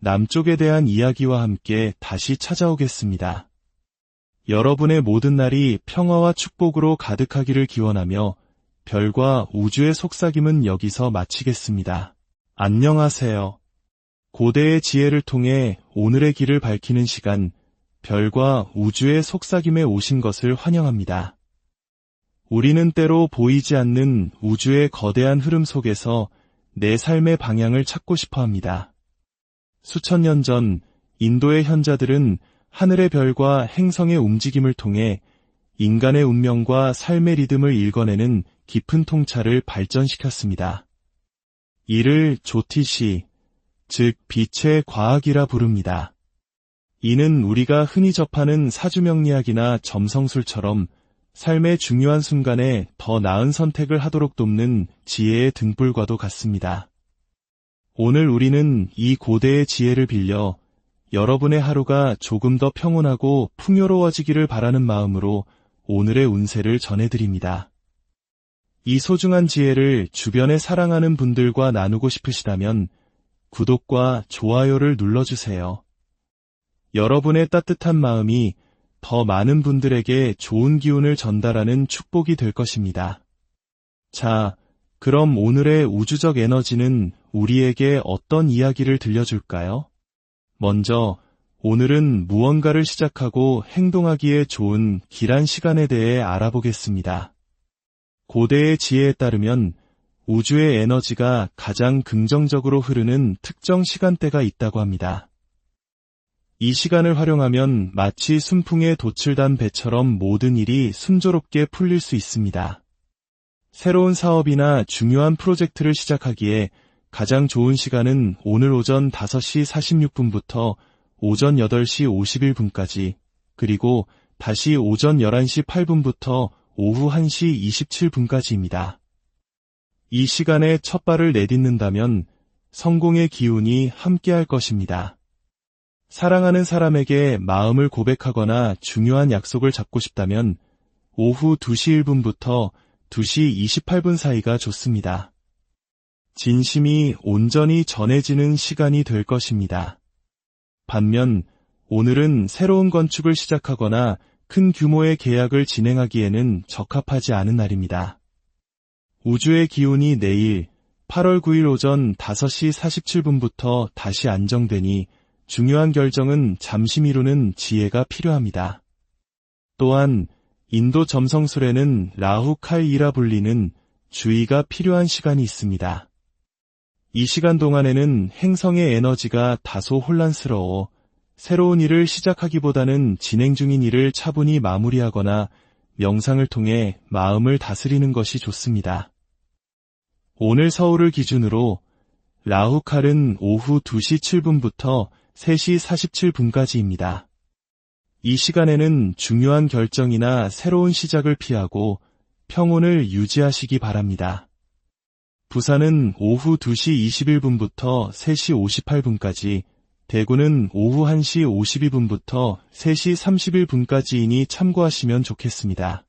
남쪽에 대한 이야기와 함께 다시 찾아오겠습니다. 여러분의 모든 날이 평화와 축복으로 가득하기를 기원하며 별과 우주의 속삭임은 여기서 마치겠습니다. 안녕하세요. 고대의 지혜를 통해 오늘의 길을 밝히는 시간, 별과 우주의 속삭임에 오신 것을 환영합니다. 우리는 때로 보이지 않는 우주의 거대한 흐름 속에서 내 삶의 방향을 찾고 싶어 합니다. 수천 년 전 인도의 현자들은 하늘의 별과 행성의 움직임을 통해 인간의 운명과 삶의 리듬을 읽어내는 깊은 통찰을 발전시켰습니다. 이를 조티시, 즉 빛의 과학이라 부릅니다. 이는 우리가 흔히 접하는 사주명리학이나 점성술처럼 삶의 중요한 순간에 더 나은 선택을 하도록 돕는 지혜의 등불과도 같습니다. 오늘 우리는 이 고대의 지혜를 빌려 여러분의 하루가 조금 더 평온하고 풍요로워지기를 바라는 마음으로 오늘의 운세를 전해드립니다. 이 소중한 지혜를 주변에 사랑하는 분들과 나누고 싶으시다면 구독과 좋아요를 눌러주세요. 여러분의 따뜻한 마음이 더 많은 분들에게 좋은 기운을 전달하는 축복이 될 것입니다. 자, 그럼 오늘의 우주적 에너지는 우리에게 어떤 이야기를 들려줄까요? 먼저 오늘은 무언가를 시작하고 행동하기에 좋은 길한 시간에 대해 알아보겠습니다. 고대의 지혜에 따르면 우주의 에너지가 가장 긍정적으로 흐르는 특정 시간대가 있다고 합니다. 이 시간을 활용하면 마치 순풍에 돛을 단 배처럼 모든 일이 순조롭게 풀릴 수 있습니다. 새로운 사업이나 중요한 프로젝트를 시작하기에 가장 좋은 시간은 오늘 오전 5시 46분부터 오전 8시 51분까지, 그리고 다시 오전 11시 8분부터 오후 1시 27분까지입니다. 이 시간에 첫 발을 내딛는다면 성공의 기운이 함께할 것입니다. 사랑하는 사람에게 마음을 고백하거나 중요한 약속을 잡고 싶다면 오후 2시 1분부터 2시 28분 사이가 좋습니다. 진심이 온전히 전해지는 시간이 될 것입니다. 반면 오늘은 새로운 건축을 시작하거나 큰 규모의 계약을 진행하기에는 적합하지 않은 날입니다. 우주의 기운이 내일 8월 9일 오전 5시 47분부터 다시 안정되니 중요한 결정은 잠시 미루는 지혜가 필요합니다. 또한 인도 점성술에는 라후칼이라 불리는 주의가 필요한 시간이 있습니다. 이 시간 동안에는 행성의 에너지가 다소 혼란스러워 새로운 일을 시작하기보다는 진행 중인 일을 차분히 마무리하거나 명상을 통해 마음을 다스리는 것이 좋습니다. 오늘 서울을 기준으로 라후칼은 오후 2시 7분부터 3시 47분까지입니다. 이 시간에는 중요한 결정이나 새로운 시작을 피하고 평온을 유지하시기 바랍니다. 부산은 오후 2시 21분부터 3시 58분까지, 대구는 오후 1시 52분부터 3시 31분까지이니 참고하시면 좋겠습니다.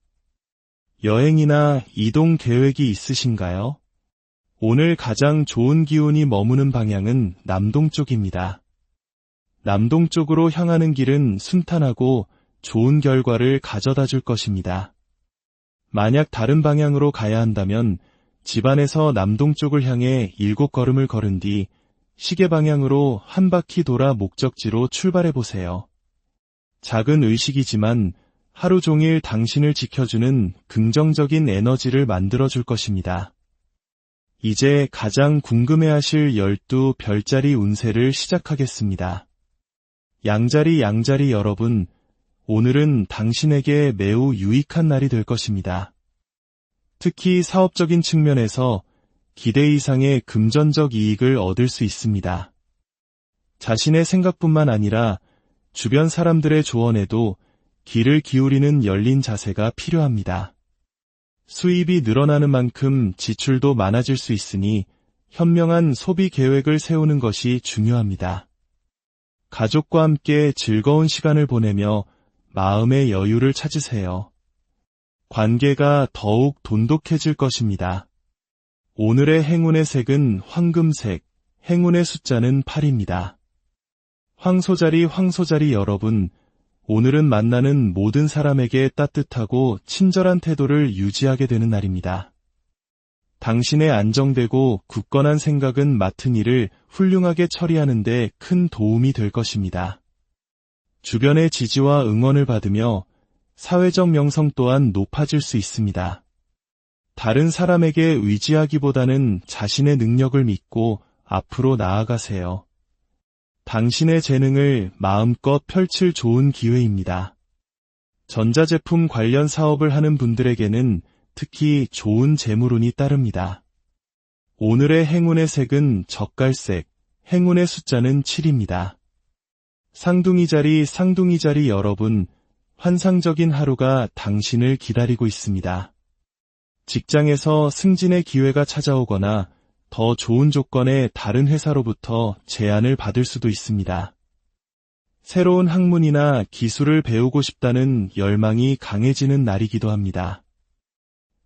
여행이나 이동 계획이 있으신가요? 오늘 가장 좋은 기운이 머무는 방향은 남동쪽입니다. 남동쪽으로 향하는 길은 순탄하고 좋은 결과를 가져다 줄 것입니다. 만약 다른 방향으로 가야 한다면 집안에서 남동쪽을 향해 7걸음을 걸은 뒤 시계 방향으로 한 바퀴 돌아 목적지로 출발해 보세요. 작은 의식이지만 하루 종일 당신을 지켜주는 긍정적인 에너지를 만들어 줄 것입니다. 이제 가장 궁금해하실 12별자리 운세를 시작하겠습니다. 양자리 여러분, 오늘은 당신에게 매우 유익한 날이 될 것입니다. 특히 사업적인 측면에서 기대 이상의 금전적 이익을 얻을 수 있습니다. 자신의 생각뿐만 아니라 주변 사람들의 조언에도 귀를 기울이는 열린 자세가 필요합니다. 수입이 늘어나는 만큼 지출도 많아질 수 있으니 현명한 소비 계획을 세우는 것이 중요합니다. 가족과 함께 즐거운 시간을 보내며 마음의 여유를 찾으세요. 관계가 더욱 돈독해질 것입니다. 오늘의 행운의 색은 황금색, 행운의 숫자는 8입니다. 황소자리 여러분, 오늘은 만나는 모든 사람에게 따뜻하고 친절한 태도를 유지하게 되는 날입니다. 당신의 안정되고 굳건한 생각은 맡은 일을 훌륭하게 처리하는 데 큰 도움이 될 것입니다. 주변의 지지와 응원을 받으며 사회적 명성 또한 높아질 수 있습니다. 다른 사람에게 의지하기보다는 자신의 능력을 믿고 앞으로 나아가세요. 당신의 재능을 마음껏 펼칠 좋은 기회입니다. 전자제품 관련 사업을 하는 분들에게는 특히 좋은 재물운이 따릅니다. 오늘의 행운의 색은 젓갈색, 행운의 숫자는 7입니다. 쌍둥이자리 여러분, 환상적인 하루가 당신을 기다리고 있습니다. 직장에서 승진의 기회가 찾아오거나 더 좋은 조건의 다른 회사로부터 제안을 받을 수도 있습니다. 새로운 학문이나 기술을 배우고 싶다는 열망이 강해지는 날이기도 합니다.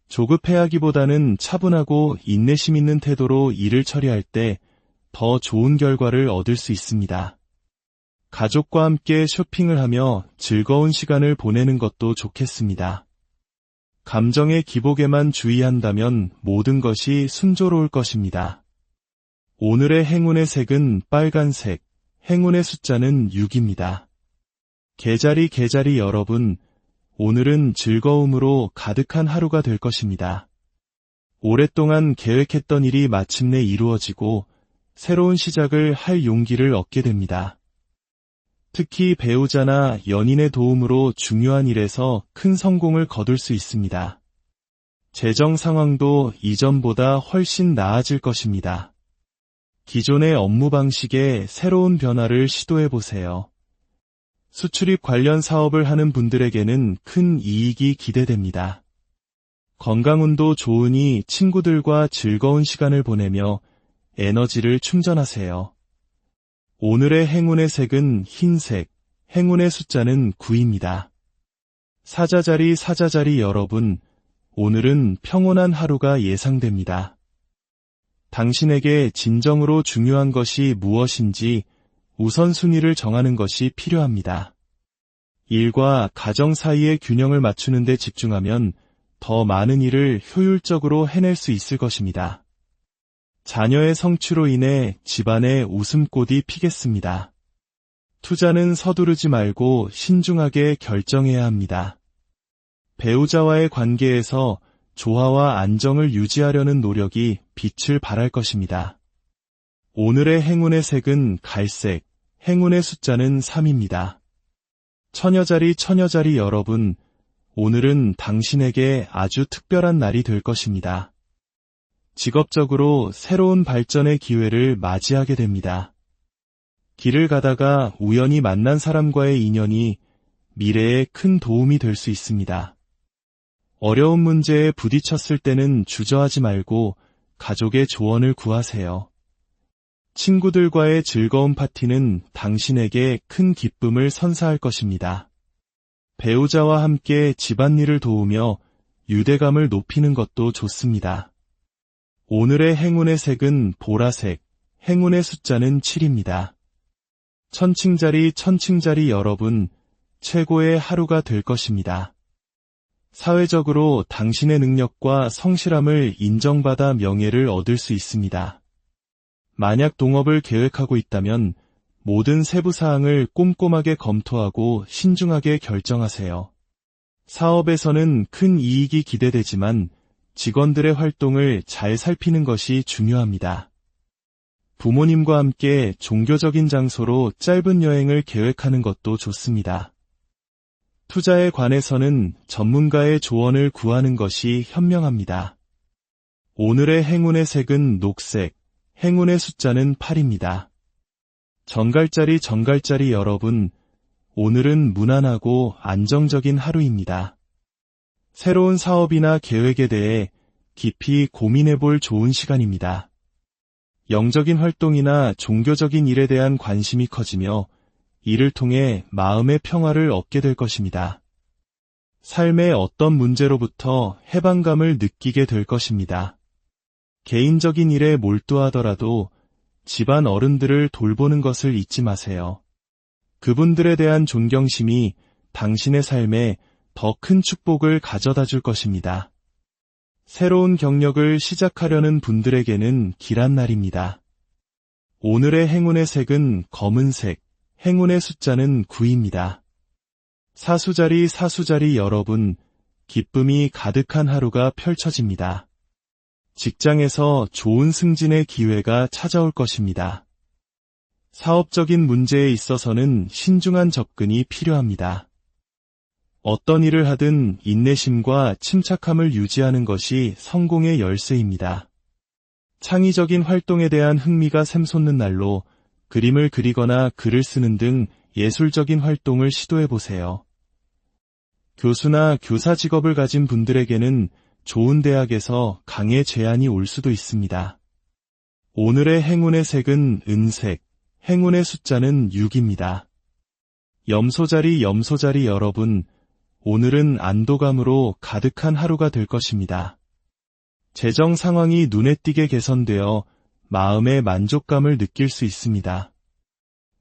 조급해하기보다는 차분하고 인내심 있는 태도로 일을 처리할 때 더 좋은 결과를 얻을 수 있습니다. 가족과 함께 쇼핑을 하며 즐거운 시간을 보내는 것도 좋겠습니다. 감정의 기복에만 주의한다면 모든 것이 순조로울 것입니다. 오늘의 행운의 색은 빨간색, 행운의 숫자는 6입니다. 개자리 여러분, 오늘은 즐거움으로 가득한 하루가 될 것입니다. 오랫동안 계획했던 일이 마침내 이루어지고 새로운 시작을 할 용기를 얻게 됩니다. 특히 배우자나 연인의 도움으로 중요한 일에서 큰 성공을 거둘 수 있습니다. 재정 상황도 이전보다 훨씬 나아질 것입니다. 기존의 업무 방식에 새로운 변화를 시도해 보세요. 수출입 관련 사업을 하는 분들에게는 큰 이익이 기대됩니다. 건강운도 좋으니 친구들과 즐거운 시간을 보내며 에너지를 충전하세요. 오늘의 행운의 색은 흰색, 행운의 숫자는 9입니다. 사자자리 여러분, 오늘은 평온한 하루가 예상됩니다. 당신에게 진정으로 중요한 것이 무엇인지 우선순위를 정하는 것이 필요합니다. 일과 가정 사이의 균형을 맞추는 데 집중하면 더 많은 일을 효율적으로 해낼 수 있을 것입니다. 자녀의 성취로 인해 집안에 웃음꽃이 피겠습니다. 투자는 서두르지 말고 신중하게 결정해야 합니다. 배우자와의 관계에서 조화와 안정을 유지하려는 노력이 빛을 발할 것입니다. 오늘의 행운의 색은 갈색, 행운의 숫자는 3입니다. 처녀자리 여러분, 오늘은 당신에게 아주 특별한 날이 될 것입니다. 직업적으로 새로운 발전의 기회를 맞이하게 됩니다. 길을 가다가 우연히 만난 사람과의 인연이 미래에 큰 도움이 될 수 있습니다. 어려운 문제에 부딪혔을 때는 주저하지 말고 가족의 조언을 구하세요. 친구들과의 즐거운 파티는 당신에게 큰 기쁨을 선사할 것입니다. 배우자와 함께 집안일을 도우며 유대감을 높이는 것도 좋습니다. 오늘의 행운의 색은 보라색, 행운의 숫자는 7입니다. 천칭자리 여러분, 최고의 하루가 될 것입니다. 사회적으로 당신의 능력과 성실함을 인정받아 명예를 얻을 수 있습니다. 만약 동업을 계획하고 있다면 모든 세부 사항을 꼼꼼하게 검토하고 신중하게 결정하세요. 사업에서는 큰 이익이 기대되지만 직원들의 활동을 잘 살피는 것이 중요합니다. 부모님과 함께 종교적인 장소로 짧은 여행을 계획하는 것도 좋습니다. 투자에 관해서는 전문가의 조언을 구하는 것이 현명합니다. 오늘의 행운의 색은 녹색, 행운의 숫자는 8입니다. 정갈자리 여러분, 오늘은 무난하고 안정적인 하루입니다. 새로운 사업이나 계획에 대해 깊이 고민해 볼 좋은 시간입니다. 영적인 활동이나 종교적인 일에 대한 관심이 커지며 이를 통해 마음의 평화를 얻게 될 것입니다. 삶의 어떤 문제로부터 해방감을 느끼게 될 것입니다. 개인적인 일에 몰두하더라도 집안 어른들을 돌보는 것을 잊지 마세요. 그분들에 대한 존경심이 당신의 삶에 더 큰 축복을 가져다 줄 것입니다. 새로운 경력을 시작하려는 분들에게는 길한 날입니다. 오늘의 행운의 색은 검은색, 행운의 숫자는 9입니다. 사수자리 여러분, 기쁨이 가득한 하루가 펼쳐집니다. 직장에서 좋은 승진의 기회가 찾아올 것입니다. 사업적인 문제에 있어서는 신중한 접근이 필요합니다. 어떤 일을 하든 인내심과 침착함을 유지하는 것이 성공의 열쇠입니다. 창의적인 활동에 대한 흥미가 샘솟는 날로 그림을 그리거나 글을 쓰는 등 예술적인 활동을 시도해보세요. 교수나 교사 직업을 가진 분들에게는 좋은 대학에서 강의 제안이 올 수도 있습니다. 오늘의 행운의 색은 은색, 행운의 숫자는 6입니다. 염소자리 여러분, 오늘은 안도감으로 가득한 하루가 될 것입니다. 재정 상황이 눈에 띄게 개선되어 마음의 만족감을 느낄 수 있습니다.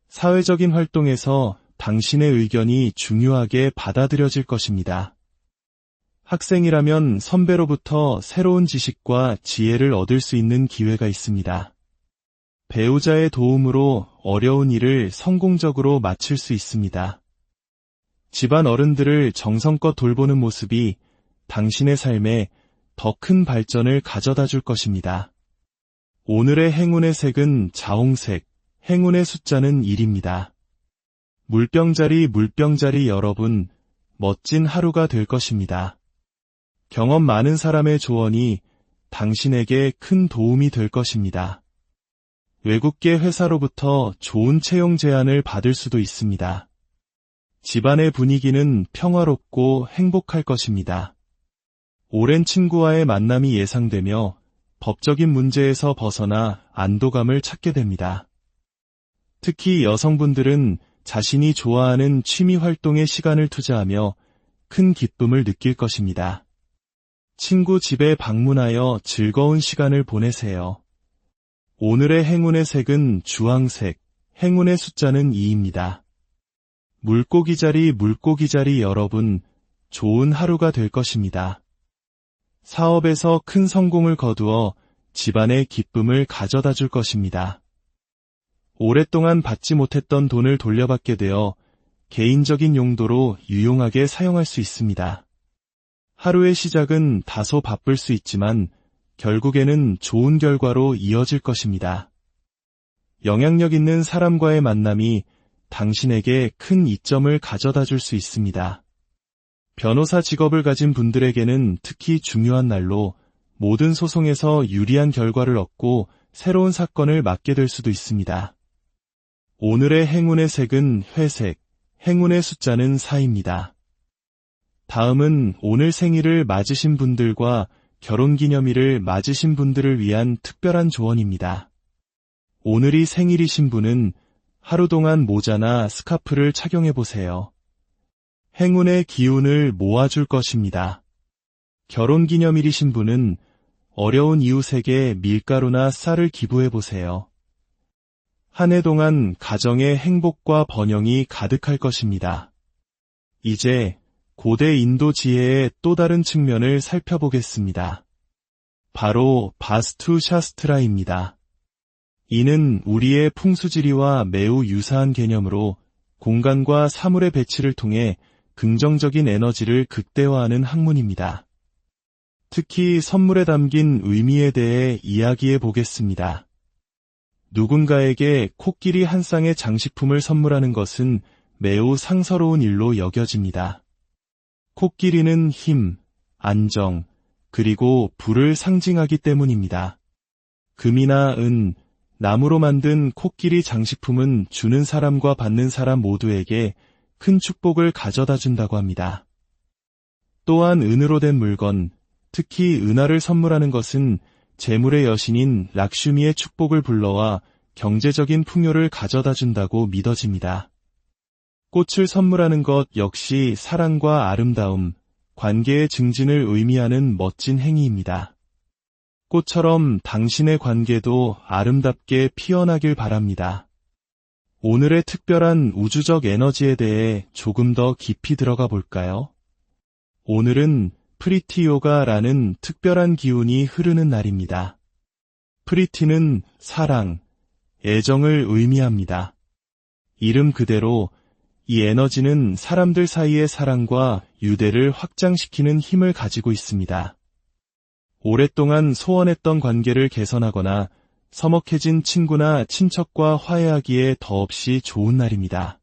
사회적인 활동에서 당신의 의견이 중요하게 받아들여질 것입니다. 학생이라면 선배로부터 새로운 지식과 지혜를 얻을 수 있는 기회가 있습니다. 배우자의 도움으로 어려운 일을 성공적으로 마칠 수 있습니다. 집안 어른들을 정성껏 돌보는 모습이 당신의 삶에 더 큰 발전을 가져다 줄 것입니다. 오늘의 행운의 색은 자홍색, 행운의 숫자는 1입니다. 물병자리 여러분, 멋진 하루가 될 것입니다. 경험 많은 사람의 조언이 당신에게 큰 도움이 될 것입니다. 외국계 회사로부터 좋은 채용 제안을 받을 수도 있습니다. 집안의 분위기는 평화롭고 행복할 것입니다. 오랜 친구와의 만남이 예상되며 법적인 문제에서 벗어나 안도감을 찾게 됩니다. 특히 여성분들은 자신이 좋아하는 취미 활동에 시간을 투자하며 큰 기쁨을 느낄 것입니다. 친구 집에 방문하여 즐거운 시간을 보내세요. 오늘의 행운의 색은 주황색, 행운의 숫자는 2입니다. 물고기자리 여러분, 좋은 하루가 될 것입니다. 사업에서 큰 성공을 거두어 집안의 기쁨을 가져다 줄 것입니다. 오랫동안 받지 못했던 돈을 돌려받게 되어 개인적인 용도로 유용하게 사용할 수 있습니다. 하루의 시작은 다소 바쁠 수 있지만 결국에는 좋은 결과로 이어질 것입니다. 영향력 있는 사람과의 만남이 당신에게 큰 이점을 가져다 줄 수 있습니다. 변호사 직업을 가진 분들에게는 특히 중요한 날로 모든 소송에서 유리한 결과를 얻고 새로운 사건을 맡게 될 수도 있습니다. 오늘의 행운의 색은 회색, 행운의 숫자는 4입니다. 다음은 오늘 생일을 맞으신 분들과 결혼기념일을 맞으신 분들을 위한 특별한 조언입니다. 오늘이 생일이신 분은 하루 동안 모자나 스카프를 착용해보세요. 행운의 기운을 모아줄 것입니다. 결혼기념일이신 분은 어려운 이웃에게 밀가루나 쌀을 기부해보세요. 한 해 동안 가정의 행복과 번영이 가득할 것입니다. 이제 고대 인도 지혜의 또 다른 측면을 살펴보겠습니다. 바로 바스투 샤스트라입니다. 이는 우리의 풍수지리와 매우 유사한 개념으로 공간과 사물의 배치를 통해 긍정적인 에너지를 극대화하는 학문입니다. 특히 선물에 담긴 의미에 대해 이야기해 보겠습니다. 누군가에게 코끼리 한 쌍의 장식품을 선물하는 것은 매우 상서로운 일로 여겨집니다. 코끼리는 힘, 안정, 그리고 부를 상징하기 때문입니다. 금이나 은, 나무로 만든 코끼리 장식품은 주는 사람과 받는 사람 모두에게 큰 축복을 가져다 준다고 합니다. 또한 은으로 된 물건, 특히 은하를 선물하는 것은 재물의 여신인 락슈미의 축복을 불러와 경제적인 풍요를 가져다 준다고 믿어집니다. 꽃을 선물하는 것 역시 사랑과 아름다움, 관계의 증진을 의미하는 멋진 행위입니다. 꽃처럼 당신의 관계도 아름답게 피어나길 바랍니다. 오늘의 특별한 우주적 에너지에 대해 조금 더 깊이 들어가 볼까요? 오늘은 프리티요가라는 특별한 기운이 흐르는 날입니다. 프리티는 사랑, 애정을 의미합니다. 이름 그대로 이 에너지는 사람들 사이의 사랑과 유대를 확장시키는 힘을 가지고 있습니다. 오랫동안 소원했던 관계를 개선하거나 서먹해진 친구나 친척과 화해하기에 더없이 좋은 날입니다.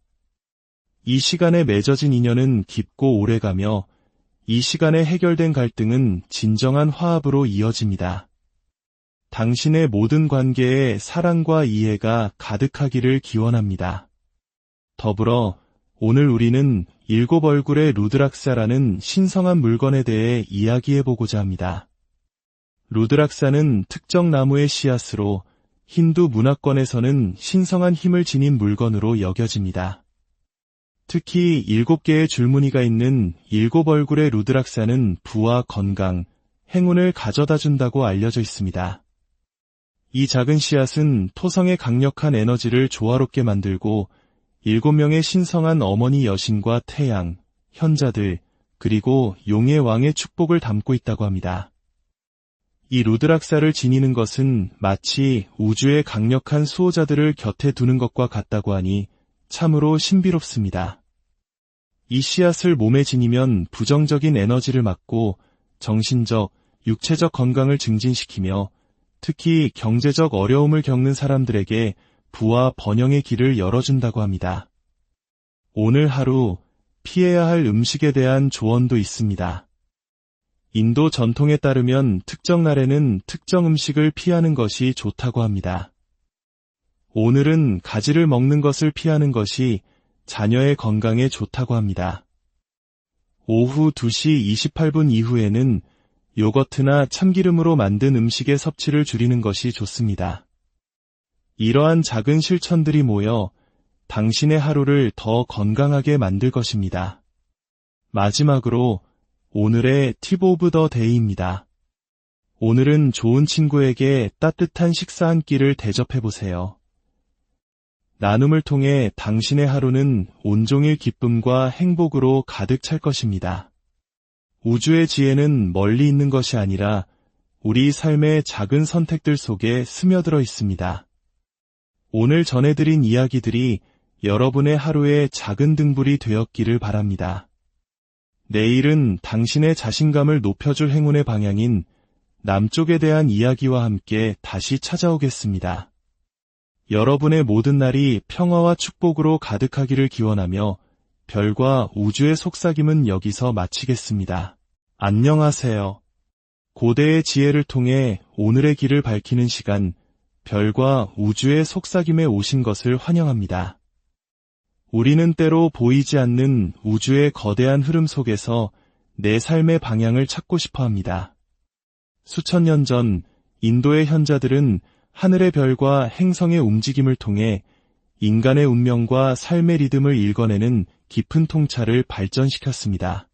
이 시간에 맺어진 인연은 깊고 오래가며 이 시간에 해결된 갈등은 진정한 화합으로 이어집니다. 당신의 모든 관계에 사랑과 이해가 가득하기를 기원합니다. 더불어 오늘 우리는 7 얼굴의 루드락사라는 신성한 물건에 대해 이야기해보고자 합니다. 루드락사는 특정 나무의 씨앗으로 힌두 문화권에서는 신성한 힘을 지닌 물건으로 여겨집니다. 특히 7개의 줄무늬가 있는 7 얼굴의 루드락사는 부와 건강, 행운을 가져다 준다고 알려져 있습니다. 이 작은 씨앗은 토성의 강력한 에너지를 조화롭게 만들고 7명의 신성한 어머니 여신과 태양, 현자들, 그리고 용의 왕의 축복을 담고 있다고 합니다. 이 루드락사를 지니는 것은 마치 우주의 강력한 수호자들을 곁에 두는 것과 같다고 하니 참으로 신비롭습니다. 이 씨앗을 몸에 지니면 부정적인 에너지를 막고 정신적, 육체적 건강을 증진시키며 특히 경제적 어려움을 겪는 사람들에게 부와 번영의 길을 열어준다고 합니다. 오늘 하루 피해야 할 음식에 대한 조언도 있습니다. 인도 전통에 따르면 특정 날에는 특정 음식을 피하는 것이 좋다고 합니다. 오늘은 가지를 먹는 것을 피하는 것이 자녀의 건강에 좋다고 합니다. 오후 2시 28분 이후에는 요거트나 참기름으로 만든 음식의 섭취를 줄이는 것이 좋습니다. 이러한 작은 실천들이 모여 당신의 하루를 더 건강하게 만들 것입니다. 마지막으로 오늘의 팁 오브 더 데이입니다. 오늘은 좋은 친구에게 따뜻한 식사 한 끼를 대접해보세요. 나눔을 통해 당신의 하루는 온종일 기쁨과 행복으로 가득 찰 것입니다. 우주의 지혜는 멀리 있는 것이 아니라 우리 삶의 작은 선택들 속에 스며들어 있습니다. 오늘 전해드린 이야기들이 여러분의 하루의 작은 등불이 되었기를 바랍니다. 내일은 당신의 자신감을 높여줄 행운의 방향인 남쪽에 대한 이야기와 함께 다시 찾아오겠습니다. 여러분의 모든 날이 평화와 축복으로 가득하기를 기원하며 별과 우주의 속삭임은 여기서 마치겠습니다. 안녕하세요. 고대의 지혜를 통해 오늘의 길을 밝히는 시간, 별과 우주의 속삭임에 오신 것을 환영합니다. 우리는 때로 보이지 않는 우주의 거대한 흐름 속에서 내 삶의 방향을 찾고 싶어 합니다. 수천 년 전 인도의 현자들은 하늘의 별과 행성의 움직임을 통해 인간의 운명과 삶의 리듬을 읽어내는 깊은 통찰을 발전시켰습니다.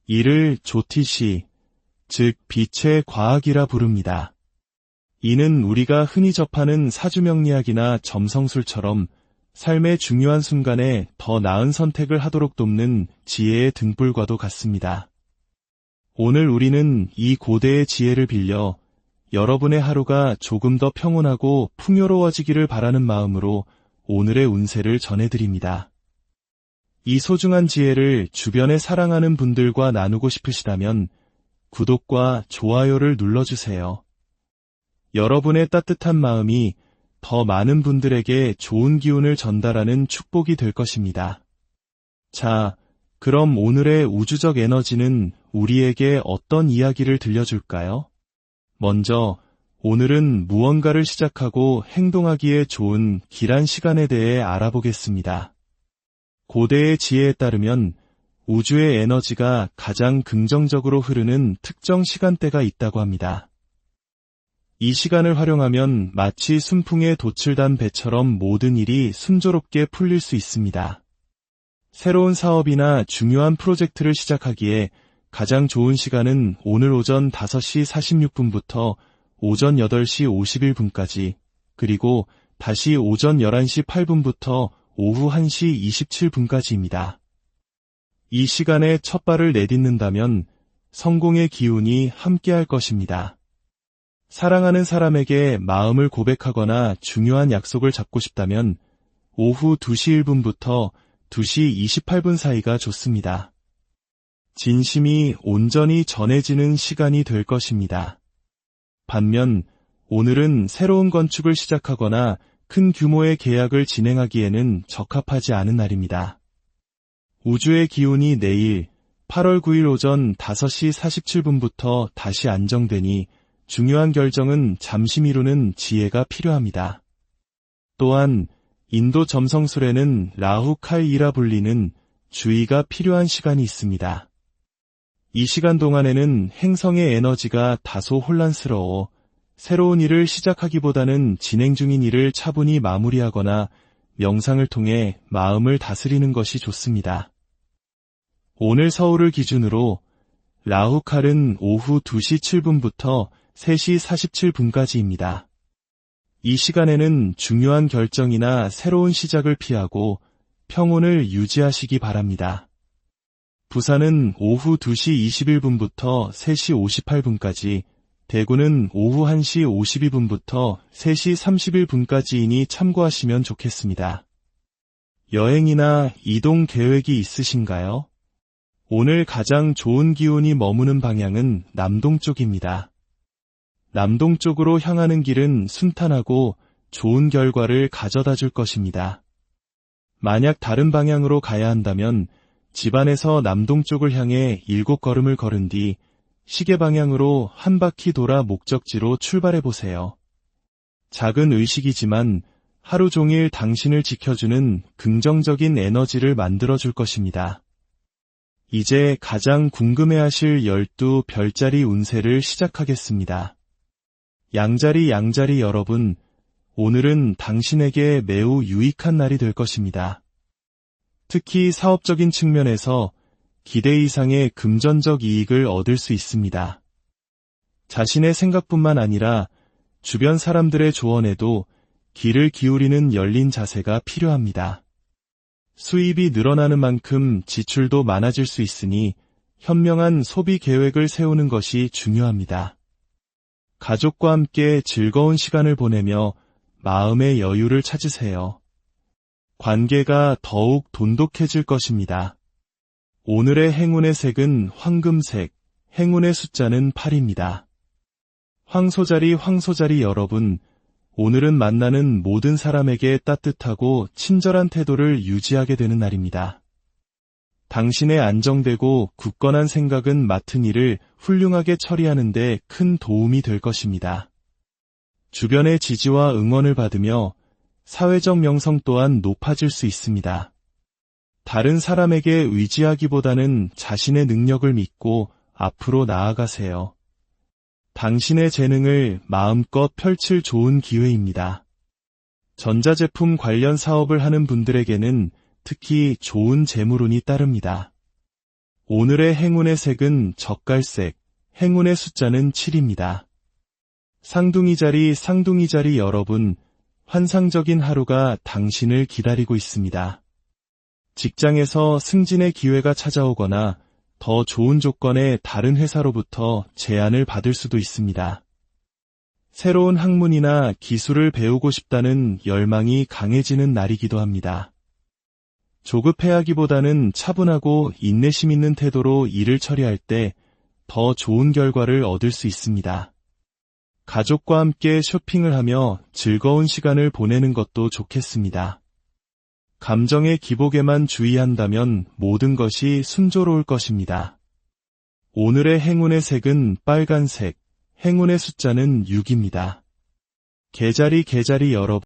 이를 조티시, 즉 빛의 과학이라 부릅니다. 이는 우리가 흔히 접하는 사주명리학이나 점성술처럼 삶의 중요한 순간에 더 나은 선택을 하도록 돕는 지혜의 등불과도 같습니다. 오늘 우리는 이 고대의 지혜를 빌려 여러분의 하루가 조금 더 평온하고 풍요로워지기를 바라는 마음으로 오늘의 운세를 전해드립니다. 이 소중한 지혜를 주변에 사랑하는 분들과 나누고 싶으시다면 구독과 좋아요를 눌러주세요. 여러분의 따뜻한 마음이 더 많은 분들에게 좋은 기운을 전달하는 축복이 될 것입니다. 자, 그럼 오늘의 우주적 에너지는 우리에게 어떤 이야기를 들려줄까요? 먼저, 오늘은 무언가를 시작하고 행동하기에 좋은 길한 시간에 대해 알아보겠습니다. 고대의 지혜에 따르면 우주의 에너지가 가장 긍정적으로 흐르는 특정 시간대가 있다고 합니다. 이 시간을 활용하면 마치 순풍에 돛을 단 배처럼 모든 일이 순조롭게 풀릴 수 있습니다. 새로운 사업이나 중요한 프로젝트를 시작하기에 가장 좋은 시간은 오늘 오전 5시 46분부터 오전 8시 51분까지, 그리고 다시 오전 11시 8분부터 오후 1시 27분까지입니다. 이 시간에 첫 발을 내딛는다면 성공의 기운이 함께할 것입니다. 사랑하는 사람에게 마음을 고백하거나 중요한 약속을 잡고 싶다면 오후 2시 1분부터 2시 28분 사이가 좋습니다. 진심이 온전히 전해지는 시간이 될 것입니다. 반면 오늘은 새로운 건축을 시작하거나 큰 규모의 계약을 진행하기에는 적합하지 않은 날입니다. 우주의 기운이 내일 8월 9일 오전 5시 47분부터 다시 안정되니 중요한 결정은 잠시 미루는 지혜가 필요합니다. 또한 인도 점성술에는 라후 칼이라 불리는 주의가 필요한 시간이 있습니다. 이 시간 동안에는 행성의 에너지가 다소 혼란스러워 새로운 일을 시작하기보다는 진행 중인 일을 차분히 마무리하거나 명상을 통해 마음을 다스리는 것이 좋습니다. 오늘 서울을 기준으로 라후 칼은 오후 2시 7분부터 3시 47분까지입니다. 이 시간에는 중요한 결정이나 새로운 시작을 피하고 평온을 유지하시기 바랍니다. 부산은 오후 2시 21분부터 3시 58분까지, 대구는 오후 1시 52분부터 3시 31분까지이니 참고하시면 좋겠습니다. 여행이나 이동 계획이 있으신가요? 오늘 가장 좋은 기운이 머무는 방향은 남동쪽입니다. 남동쪽으로 향하는 길은 순탄하고 좋은 결과를 가져다 줄 것입니다. 만약 다른 방향으로 가야 한다면 집안에서 남동쪽을 향해 7걸음을 걸은 뒤 시계 방향으로 한 바퀴 돌아 목적지로 출발해 보세요. 작은 의식이지만 하루 종일 당신을 지켜주는 긍정적인 에너지를 만들어 줄 것입니다. 이제 가장 궁금해하실 12별자리 운세를 시작하겠습니다. 양자리 여러분, 오늘은 당신에게 매우 유익한 날이 될 것입니다. 특히 사업적인 측면에서 기대 이상의 금전적 이익을 얻을 수 있습니다. 자신의 생각뿐만 아니라 주변 사람들의 조언에도 귀를 기울이는 열린 자세가 필요합니다. 수입이 늘어나는 만큼 지출도 많아질 수 있으니 현명한 소비 계획을 세우는 것이 중요합니다. 가족과 함께 즐거운 시간을 보내며 마음의 여유를 찾으세요. 관계가 더욱 돈독해질 것입니다. 오늘의 행운의 색은 황금색, 행운의 숫자는 8입니다. 황소자리 여러분, 오늘은 만나는 모든 사람에게 따뜻하고 친절한 태도를 유지하게 되는 날입니다. 당신의 안정되고 굳건한 생각은 맡은 일을 훌륭하게 처리하는 데 큰 도움이 될 것입니다. 주변의 지지와 응원을 받으며 사회적 명성 또한 높아질 수 있습니다. 다른 사람에게 의지하기보다는 자신의 능력을 믿고 앞으로 나아가세요. 당신의 재능을 마음껏 펼칠 좋은 기회입니다. 전자제품 관련 사업을 하는 분들에게는 특히 좋은 재물운이 따릅니다. 오늘의 행운의 색은 젓갈색, 행운의 숫자는 7입니다. 쌍둥이 자리 여러분, 환상적인 하루가 당신을 기다리고 있습니다. 직장에서 승진의 기회가 찾아오거나 더 좋은 조건의 다른 회사로부터 제안을 받을 수도 있습니다. 새로운 학문이나 기술을 배우고 싶다는 열망이 강해지는 날이기도 합니다. 조급해하기보다는 차분하고 인내심 있는 태도로 일을 처리할 때 더 좋은 결과를 얻을 수 있습니다. 가족과 함께 쇼핑을 하며 즐거운 시간을 보내는 것도 좋겠습니다. 감정의 기복에만 주의한다면 모든 것이 순조로울 것입니다. 오늘의 행운의 색은 빨간색, 행운의 숫자는 6입니다. 개자리 여러분,